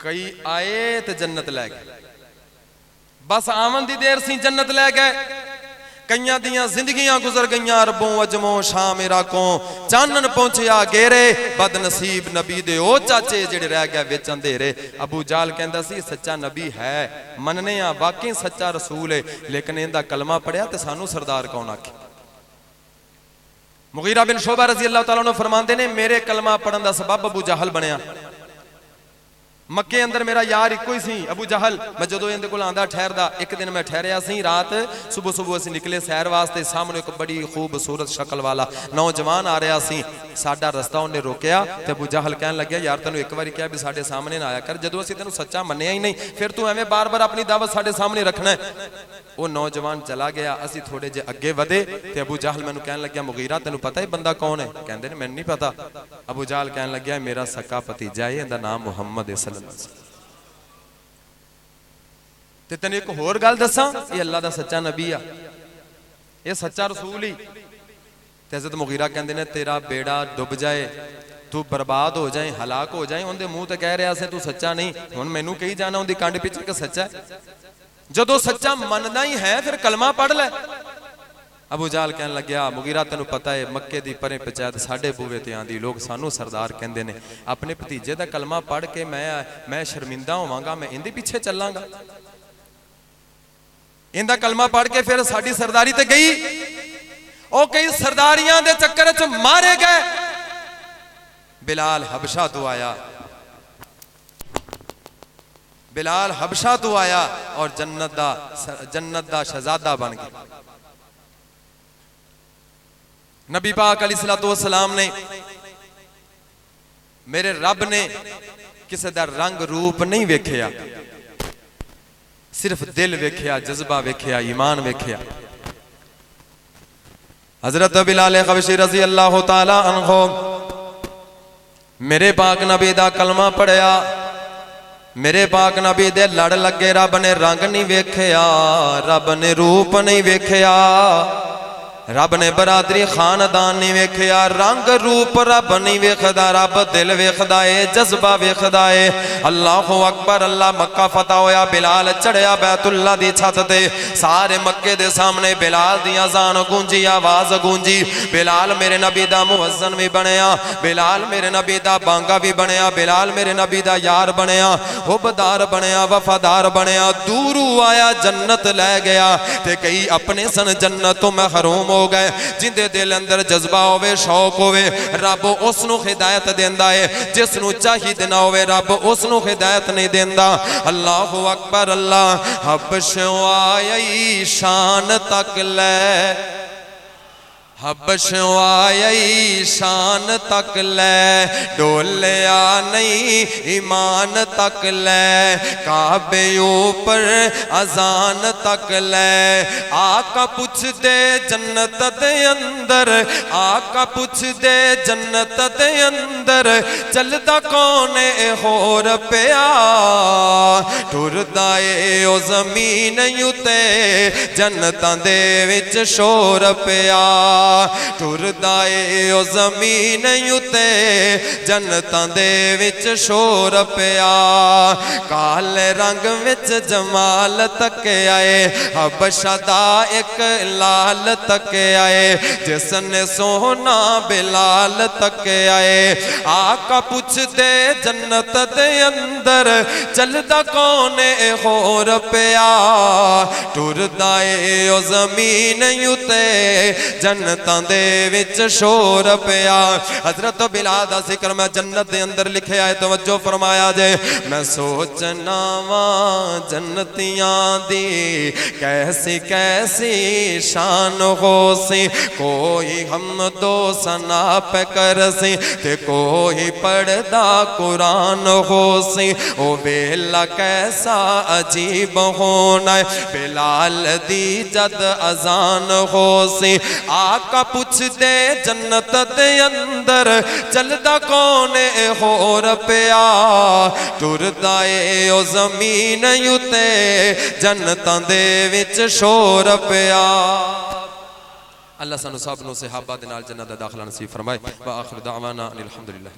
کئی آئے تے جنت لے گئے، بس آمن دی دیر سی جنت لے گئے، کئیاں دیاں زندگیاں گزر گئیاں عربوں عجموں شام عراقوں، چانن پہنچیا گیرے، بد نصیب نبی دے او چاچے جڑے رہ گئے وچ اندھیرے۔ ابو جہل کہندا سی سچا نبی ہے، مننے ہاں واقعی سچا رسول ہے، لیکن ایندا کلمہ پڑھیا تے سانو سردار کون آکھے؟ مغیرہ بن شعبہ رضی اللہ تعالیٰ عنہ فرماندے نے میرے کلمہ پڑھن دا سبب ابو جہل بنیا۔ مکے اندر میرا یار ایک کوئی سی ابو جہل، میں جدو اندے کول آندا ٹھہردا، ایک دن میں ٹھہریا سی، رات صبح اسی نکلے سیر واسطے، سامنے ایک بڑی خوبصورت شکل والا نوجوان آ رہا سی، ساڈا رستہ انہیں روکیا تے ابو جہل کہن لگیا یار تینوں ایک باری کہا بھی ساڈے سامنے نہ آیا کر، جدو اسی تینوں سچا منیا ہی نہیں پھر تو ایویں بار بار اپنی دعوت ساڈے سامنے رکھنا ہے۔ وہ نوجوان چلا گیا، اسی تھوڑے جے اگے ودے تے ابو جہل مینوں کہن لگیا مغیرہ تینوں پتہ ہے بندہ کون ہے؟ کہندے نے مینوں نہیں پتا۔ ابو جہل کہن لگیا میرا سکا بھتیجا ہے، ایندا نام محمد صلی اللہ علیہ وسلم۔ تے تینوں ایک ہور گل دساں، یہ اللہ دا سچا نبی ہے، یہ سچا رسول ہی۔ تے حضرت مغیرہ کہندے نے تیرا بیڑا ڈب جائے، تو برباد ہو جائیں، ہلاک ہو جائیں، ان دے منہ تے کہہ رہا سے تو سچا نہیں، ہن مینوں کہی جانا ان دی کانڈ پیچھے کہ سچا ہے؟ جدو سچا مننا ہی ہے پھر کلمہ پڑھ لے۔ ابو جہل کہن لگیا مغیرہ تینوں پتہ ہے مکے دی پرے پچایت ساڈے بوے تے آندی، لوگ سانو سردار کہندے نے، اپنے بھتیجے دا کلمہ پڑھ کے میں شرمندہ ہوواں گا، میں اندے پیچھے چلاں گا؟ اندہ کلمہ پڑھ کے پھر ساڈی سرداری تے گئی، او کئی سرداریاں دے چکر وچ مارے گئے۔ بلال حبشہ تو آیا، بلال حبشہ تو آیا اور جنت دا شہزادہ بن گیا۔ نبی پاک علیہ السلام نے میرے رب نے کسی دا رنگ روپ نہیں ویکھیا، صرف دل ویکھیا، جذبہ ویکھیا، ایمان ویکھیا۔ حضرت بلال حبشی رضی اللہ تعالی عنہ میرے پاک نبی دا کلمہ پڑھیا، میرے پاک نبی دے لڑ لگے، رب نے رنگ نہیں ویکھیا، رب نے روپ نہیں ویکھیا، رب نے برادری خاندان نہیں ویکھیا، رنگ روپ رب نہیں ویکھدا، رب دل ویکھدا ہے، جذبہ ویکھدا ہے۔ اللہ اکبر، اللہ مکہ فتح ہویا، بلال چڑھیا بیت اللہ دی چھت تے، سارے مکے دے سامنے بلال دی اذان گونجی، آواز گونجی، بلال میرے نبی دا مؤذن بھی بنیا، بلال میرے نبی دا بانگا بھی بنیا، بلال میرے نبی دا یار بنیا، حبدار بنیا، وفادار بنیا، دورو آیا جنت لے گیا۔ تے کئی اپنے سن جنتوں محروم ہو گئے، جن دے دل اندر جذبہ ہوئے، شوق ہوئے، رب اس نو ہدایت دیندا ہے، جس نو چاہید نہ ہوئے رب اس نو ہدایت نہیں دیندا۔ اللہ اکبر، اللہ حبشوں آئی شان تک لے، حبشوں آئی شان تک لے، ڈولیا نہیں ایمان تک لے، کعبے اوپر اذان تک لے، آقا پوچھ دے جنت دے اندر، آقا پوچھ دے جنت دے اندر، چلدا کون اے ہور پیا، ٹردا اے او زمین یوتے جنتاں دے وچ شور پیا، ٹردا اے او زمین یوتے جنتاں دے وچ شور پیا، کالے رنگ وچ جمال تک آئے، حبشہ دا ایک لال تک آئے، جس نے سونا بلال تک آئے، آقا پوچھ دے جنت دے اندر، چلدا کون اے ہور پیا، ٹردا اے او زمین یوتے جنتاں دے وچ شور پیا۔ حضرت بلال دا ذکر میں جنت دے اندر لکھے آئے، توجہ فرمایا جے، میں سوچنا واں جنتیاں دی کیسی کیسی شان ہو سی، کوئی حمد و ثنا پہ کر سی تے کوئی پڑھدا قرآن ہو سی، او ویلا کیسا عجیب ہونا ہے، بلال دی جد اذان ہو سی، آقا پوچھ دے جنت دے اندر، چلدا کون اے ہور پیا، ٹردا اے او زمین یوتے جنتاں دے وچ شور پیا۔ اللہ سانو سب نو صحابہ دے نال جنت دا داخلہ نصیب فرمائے۔ وآخر دعوانا الحمدللہ۔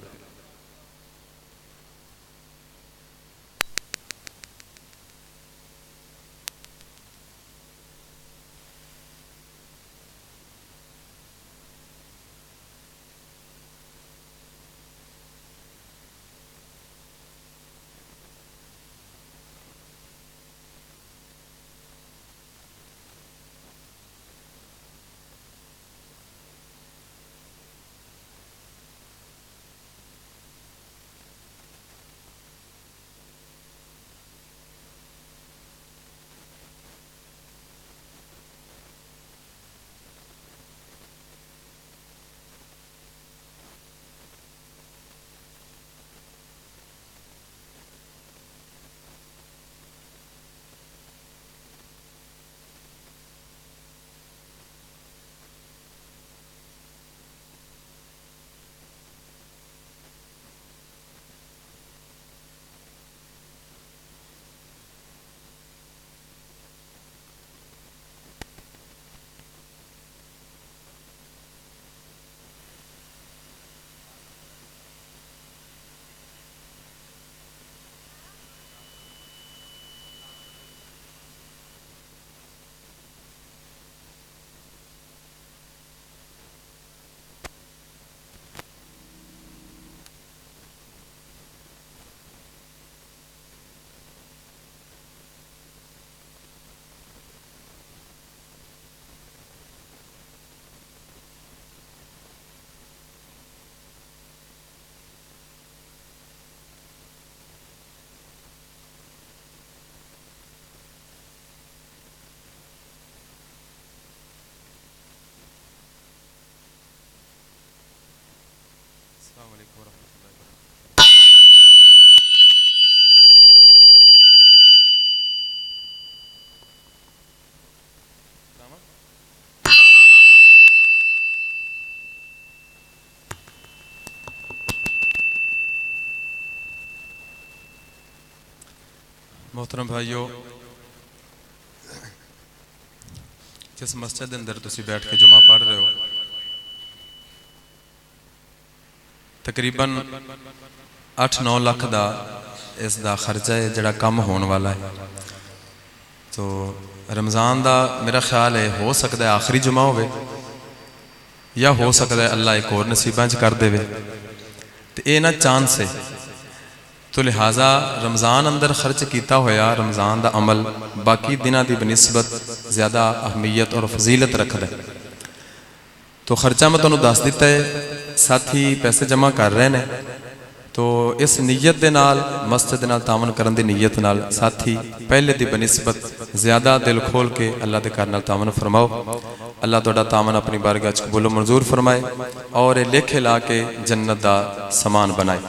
محترم بھائیو، جس مسجد کے اندر تسی بیٹھ کے جمعہ پڑھ رہے ہو، تقریباً 8-9 لاکھ دا اس دا خرچہ ہے جڑا کم ہون والا ہے. تو رمضان دا میرا خیال ہے ہو سکتا ہے آخری جمعہ ہوئے، یا ہو سکتا ہے اللہ ایک اور نصیباں چ کر دے. تو یہ نہ چانس ہے، تو لہٰذا رمضان اندر خرچ کیتا ہویا رمضان دا عمل باقی دنوں دی بنسبت زیادہ اہمیت اور فضیلت رکھتا ہے. تو خرچہ میں تمہیں دس دیتا ہے، ساتھی پیسے جمع کر رہے ہیں. تو اس نیت دے نال مسجد نال تعاون کرن دی نیت نال ساتھی پہلے دی بنسبت زیادہ دل کھول کے اللہ دے کار نال تعاون فرماؤ. اللہ تہاڈا تعاون اپنی بارگاہ وچ قبول و منظور فرمائے اور لکھے لا کے جنت دا سامان بنائے.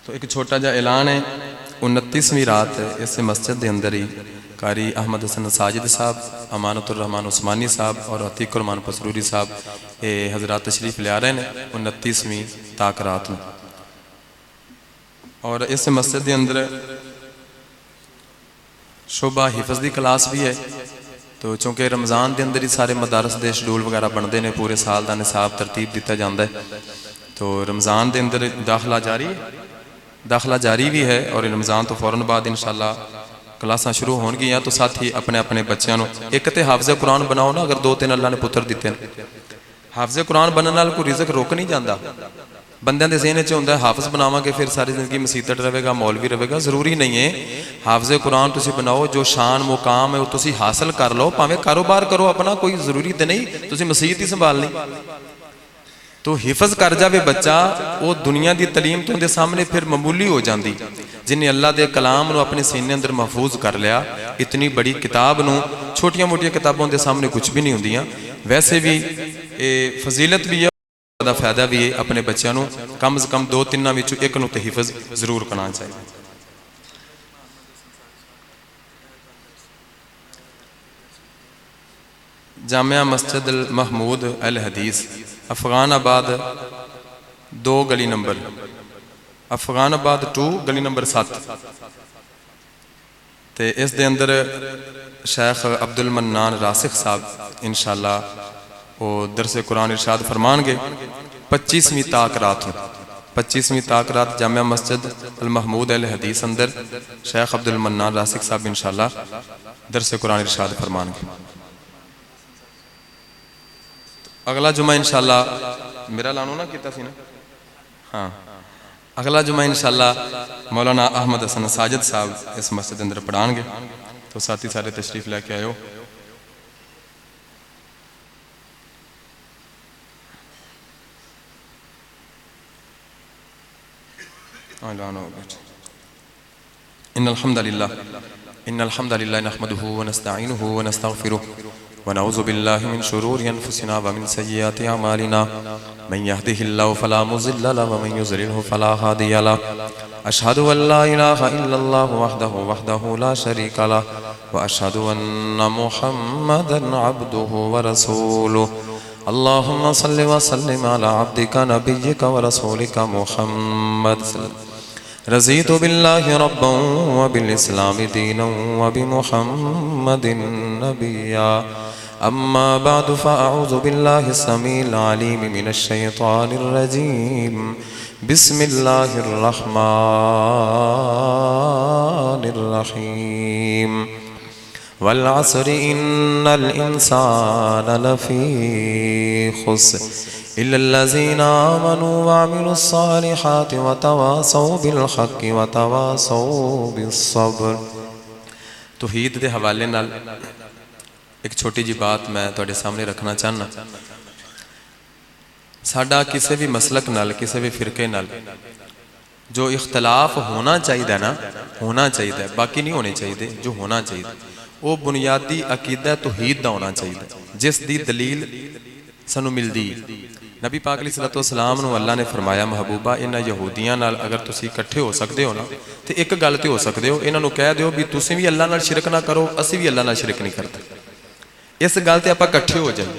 تو ایک چھوٹا جا اعلان ہے، 29ویں رات اس مسجد دے اندر ہی قاری احمد حسن ساجد صاحب، امانت الرحمان عثمانی صاحب اور عتیق الرحمان پسروری صاحب یہ حضرات تشریف لے آ رہے ہیں 29ویں تاک رات میں. اور اس مسجد دے اندر شعبہ حفظ دی کلاس بھی ہے. تو چونکہ رمضان دے اندر ہی سارے مدارس دے شیڈول وغیرہ بنتے ہیں، پورے سال دا نصاب ترتیب دیتا جاتا ہے. تو رمضان دے اندر داخلہ جاری بھی ہے، اور رمضان تو فوراً بعد انشاءاللہ کلاساں شروع ہون گیا. تو ساتھی اپنے اپنے بچیاں ایک تے حافظ قرآن بناؤ نا، اگر 2-3 اللہ نے پتر دیتے ہیں. حافظ قرآن بننے نال کوئی رزق روک نہیں جاندہ. بندیاں دے ذہن وچ ہوندا ہے حافظ بناواں گے پھر ساری زندگی مسیتٹ رہے گا، مولوی رہے گا. ضروری نہیں ہے. حافظ قرآن تسی بناؤ، جو شان مقام ہے وہ تسی حاصل کر لو، پاویں کاروبار کرو اپنا، کوئی ضروری تے نہیں تسی مسیت ہی سنبھالنی. تو حفظ کر جاوے بچہ، وہ دنیا دی تعلیم تو اندے سامنے پھر معمولی ہو جاندی. جنہیں اللہ دے کلام نو اپنے سینے اندر محفوظ کر لیا، اتنی بڑی کتاب نو چھوٹیاں موٹیاں کتابوں دے سامنے کچھ بھی نہیں ہوندیاں. ویسے بھی فضیلت بھی ہے، فائدہ بھی ہے. اپنے بچیاں نو کم از کم 2-3 وچوں ایک نو تے حفظ ضرور کرنا چاہیے. جامعہ مسجد المحمود الحدیث، افغان آباد 2 گلی نمبر، افغان آباد 2 گلی نمبر 7. تے اس دے اندر شیخ عبد المنان راسخ صاحب انشاءاللہ وہ درس قرآن ارشاد فرمان گے 25ویں تاک رات. 25ویں تاک رات جامعہ مسجد المحمود الحدیث اندر شیخ عبد المنان راسخ صاحب انشاءاللہ درس قرآن ارشاد فرمان گے. اگلا جمعہ انشاءاللہ میرا لانو نہ کیتا سی نا، ہاں اگلا جمعہ انشاءاللہ مولانا احمد حسن ساجد صاحب اس مسجد اندر پڑھان گے. تو ساتھی سارے تشریف لے کے آئے ہو. ان الحمد للہ نحمده ونستعینه ونستغفره ونعوذ بالله من شرور انفسنا ومن سیئات اعمالنا من يهده الله فلا مضل له ومن يضلل فلا هادي له. اشهد ان لا اله الا الله وحده لا شريك له واشهد ان محمدا عبده ورسوله. اللهم صل وسلم على عبدك نبيك ورسولك محمد. رضيت بالله ربا وبالإسلام دينا وبمحمد نبيا. أما بعد فأعوذ بالله السميع العليم من الشيطان الرجيم. بسم الله الرحمن الرحيم. والعصر إن الإنسان لفي خسر إلا الذين آمنوا وعملوا الصالحات وتواصوا بالحق وتواصوا بالصبر. توحید دے حوالے نال ایک چھوٹی جی بات میں تواڈے سامنے رکھنا چاہنا. ساڈا کسی بھی مسلک نال، کسی بھی فرقے نال جو اختلاف ہونا چاہیے نا، ہونا چاہیے، باقی نہیں ہونے چاہیے، جو ہونا چاہیے وہ بنیادی عقیدہ توحید دا ہونا چاہیے، جس دی دلیل سانو ملدی نبی پاک علیہ الصلوۃ والسلام نو اللہ نے فرمایا محبوبہ انہاں یہودیاں نال اگر تسی اکٹھے ہو سکدے ہو نا تے ایک گل تے ہو سکدے ہو انہاں نو کہہ دیو بھی تسی بھی اللہ نال شرک نہ کرو اسی بھی اللہ نال شرک نہیں کرتے اس گل تے آپاں اکٹھے ہو جائیں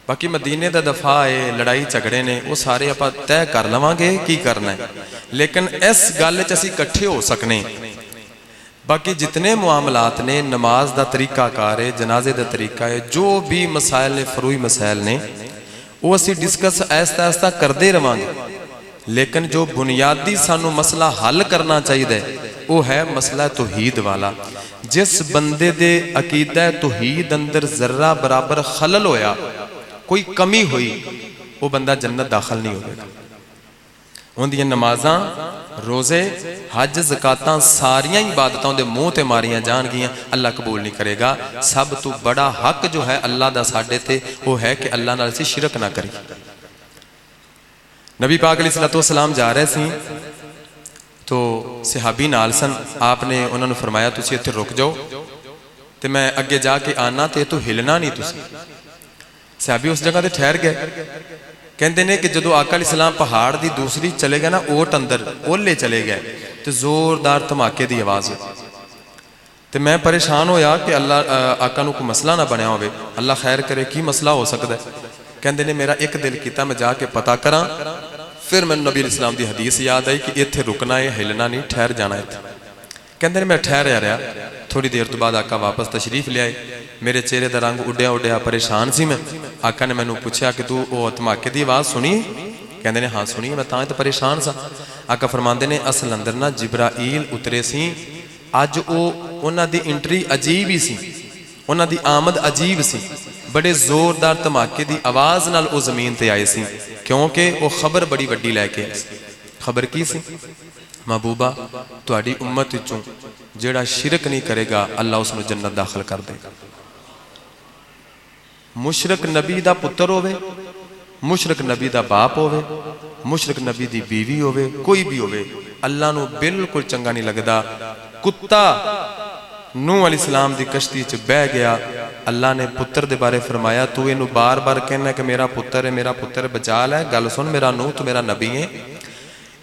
باقی مدینے دا دفاع ہے لڑائی جھگڑے نے وہ سارے آپاں طے کر لواں گے کی کرنا ہے لیکن اس گل وچ اسی اکٹھے ہو سکنے باقی جتنے معاملات نے نماز دا طریقہ کار ہے جنازے دا طریقہ ہے جو بھی مسائل نے فروئی مسائل نے وہ اسی ڈسکس ایستا ایستا کردے رواں گے لیکن جو بنیادی سانو مسئلہ حل کرنا چاہیے وہ ہے مسئلہ توحید والا جس بندے دے عقیدہ توحید اندر ذرہ برابر خلل ہویا کوئی کمی ہوئی وہ بندہ جنت داخل نہیں ہوگا ان دی نمازاں روزے حج زکاتاں ساریاں عبادتوں دے منہ تے ماریاں جان گیاں اللہ قبول نہیں کرے گا سب تو بڑا حق جو ہے اللہ دا ساڈے تے وہ ہے کہ اللہ نال سے شرک نہ کری نبی پاک علیہ الصلوۃ والسلام جا رہے سی تو صحابی نال سن آپ نے انہوں نے فرمایا تسی ایتھے رک جاؤ تے میں اگے جا کے آنا تے تو ہلنا نہیں تسی صحابی اس جگہ تے ٹھہر گئے کہندے نے کہ جدو آقا علیہ السلام پہاڑ دی دوسری چلے گئے نا اوٹ اندر اولے چلے گئے تو زوردار دھماکے دی آواز ہوئی تو میں پریشان ہویا کہ اللہ آقا نو کو مسئلہ نہ بنیا ہوئے اللہ خیر کرے کی مسئلہ ہو سکتا ہے کہندے نے میرا ایک دل کیتا میں جا کے پتا کراں پھر میں نبی علیہ السلام دی حدیث یاد آئی کہ ایتھے رکنا ہے ہلنا نہیں ٹھہر جانا ہے کہندے نے میں ٹھہر رہا تھوڑی دیر تو بعد آقا واپس تشریف لے آئے میرے چہرے دا رنگ اڈیا اڈیا پریشان سی میں آقا نے میں نو پوچھا کہ تو وہ دھماکے دی آواز سنی کہندے نے ہاں سنی میں تاں تے پریشان سا آقا فرماندے نے اصل اندر نا جبرائیل اترے سی اج او انہاں دی انٹری عجیب ہی سی انہاں دی آمد عجیب سی بڑے زوردار دھماکے دی آواز نال او زمین تے آئے سی کیونکہ وہ خبر بڑی وڈی لے کے آئے سی خبر کی سی محبوبہ تہاڈی امت وچوں جیڑا شرک نہیں کرے گا اللہ اس نو جنت داخل کر دے گا مشرک نبی دا پتر ہوئے مشرک نبی دا باپ ہوئے مشرک نبی دی بیوی ہوئے کوئی بھی ہوئے اللہ نو بالکل چنگا نہیں لگدا کتا نوح علیہ السلام دی کشتی چ بہ گیا اللہ نے پتر دے بارے فرمایا تو اینو بار بار کہنا کہ میرا پتر بچا لے گل سن میرا نوح تو میرا نبی ہے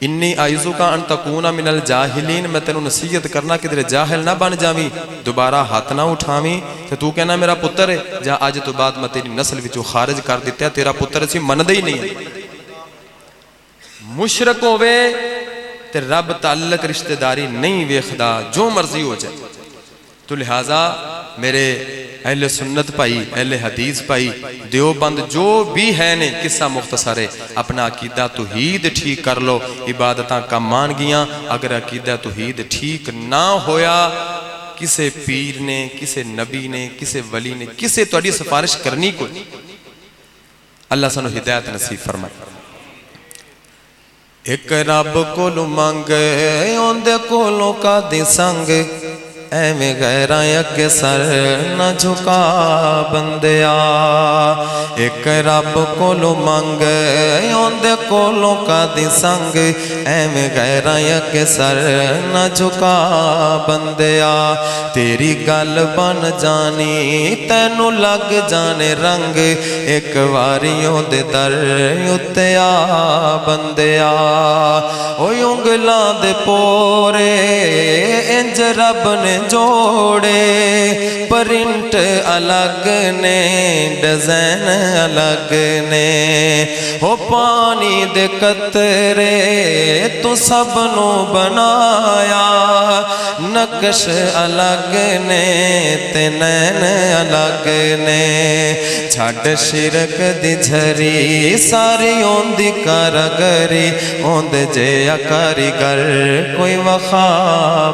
انی آئیزو کا ان تکونا من الجاہلین میں تینوں نصیحت کرنا کہ تیرے جاہل نہ بن جاویں دوبارہ ہاتھ نہ اٹھاویں تو کہنا میرا پتر ہے جا آج تو بعد میں تیری نسل وچوں خارج کر دیتا ہے تیرا پتر اسی مندے ہی نہیں ہے مشرک ہوئے تے رب تعلق رشتہ داری نہیں ویکھدا جو مرضی ہو جائے تو لہٰذا میرے اہل سنت پائی اہل حدیث پائی دیوبند جو بھی ہے نے قصہ مختصر ہے اپنا عقیدہ توحید ٹھیک کر لو عبادتاں کم مان گیاں اگر عقیدہ توحید ٹھیک نہ ہویا کسے پیر نے کسے نبی نے کسے ولی نے کسے تہاڈی سفارش کرنی کوئی اللہ سانو ہدایت نصیب فرمائے ایک رب کولوں منگے اوندے کولوں کا دی سنگ ایویں غیراں اگے سر نہ جھکا بندیا ایک رب کولوں منگے اوندے کولوں کا دی سنگ ایویں غیراں اگے سر نہ جھکا بندیا تیری گل بن جانی تینوں لگ جانے رنگ ایک واریوں دے در اتے آ بندیا او انگلاں دے پورے انج رب نے جوڑے پرنٹ الگ نے ڈیزائن الگ نے ہو پانی دے قطرے تو سب نو بنایا نقش الگ نے تے نین الگ نے چھڈ شرک دی جھری ساری اوندی کارگری اوند جے کاریگر کوئی وخا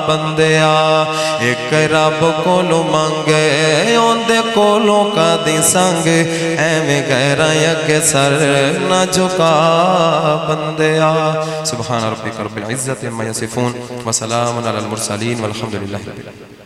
بندیا ایک رب کولوں منگے اوندے کولوں کا دی سنگ ایویں غیراں اگے سر نہ جھکا بندیا سبحان ربک رب العزت عما یصفون وسلام علی المرسلین والحمد للہ رب العالمین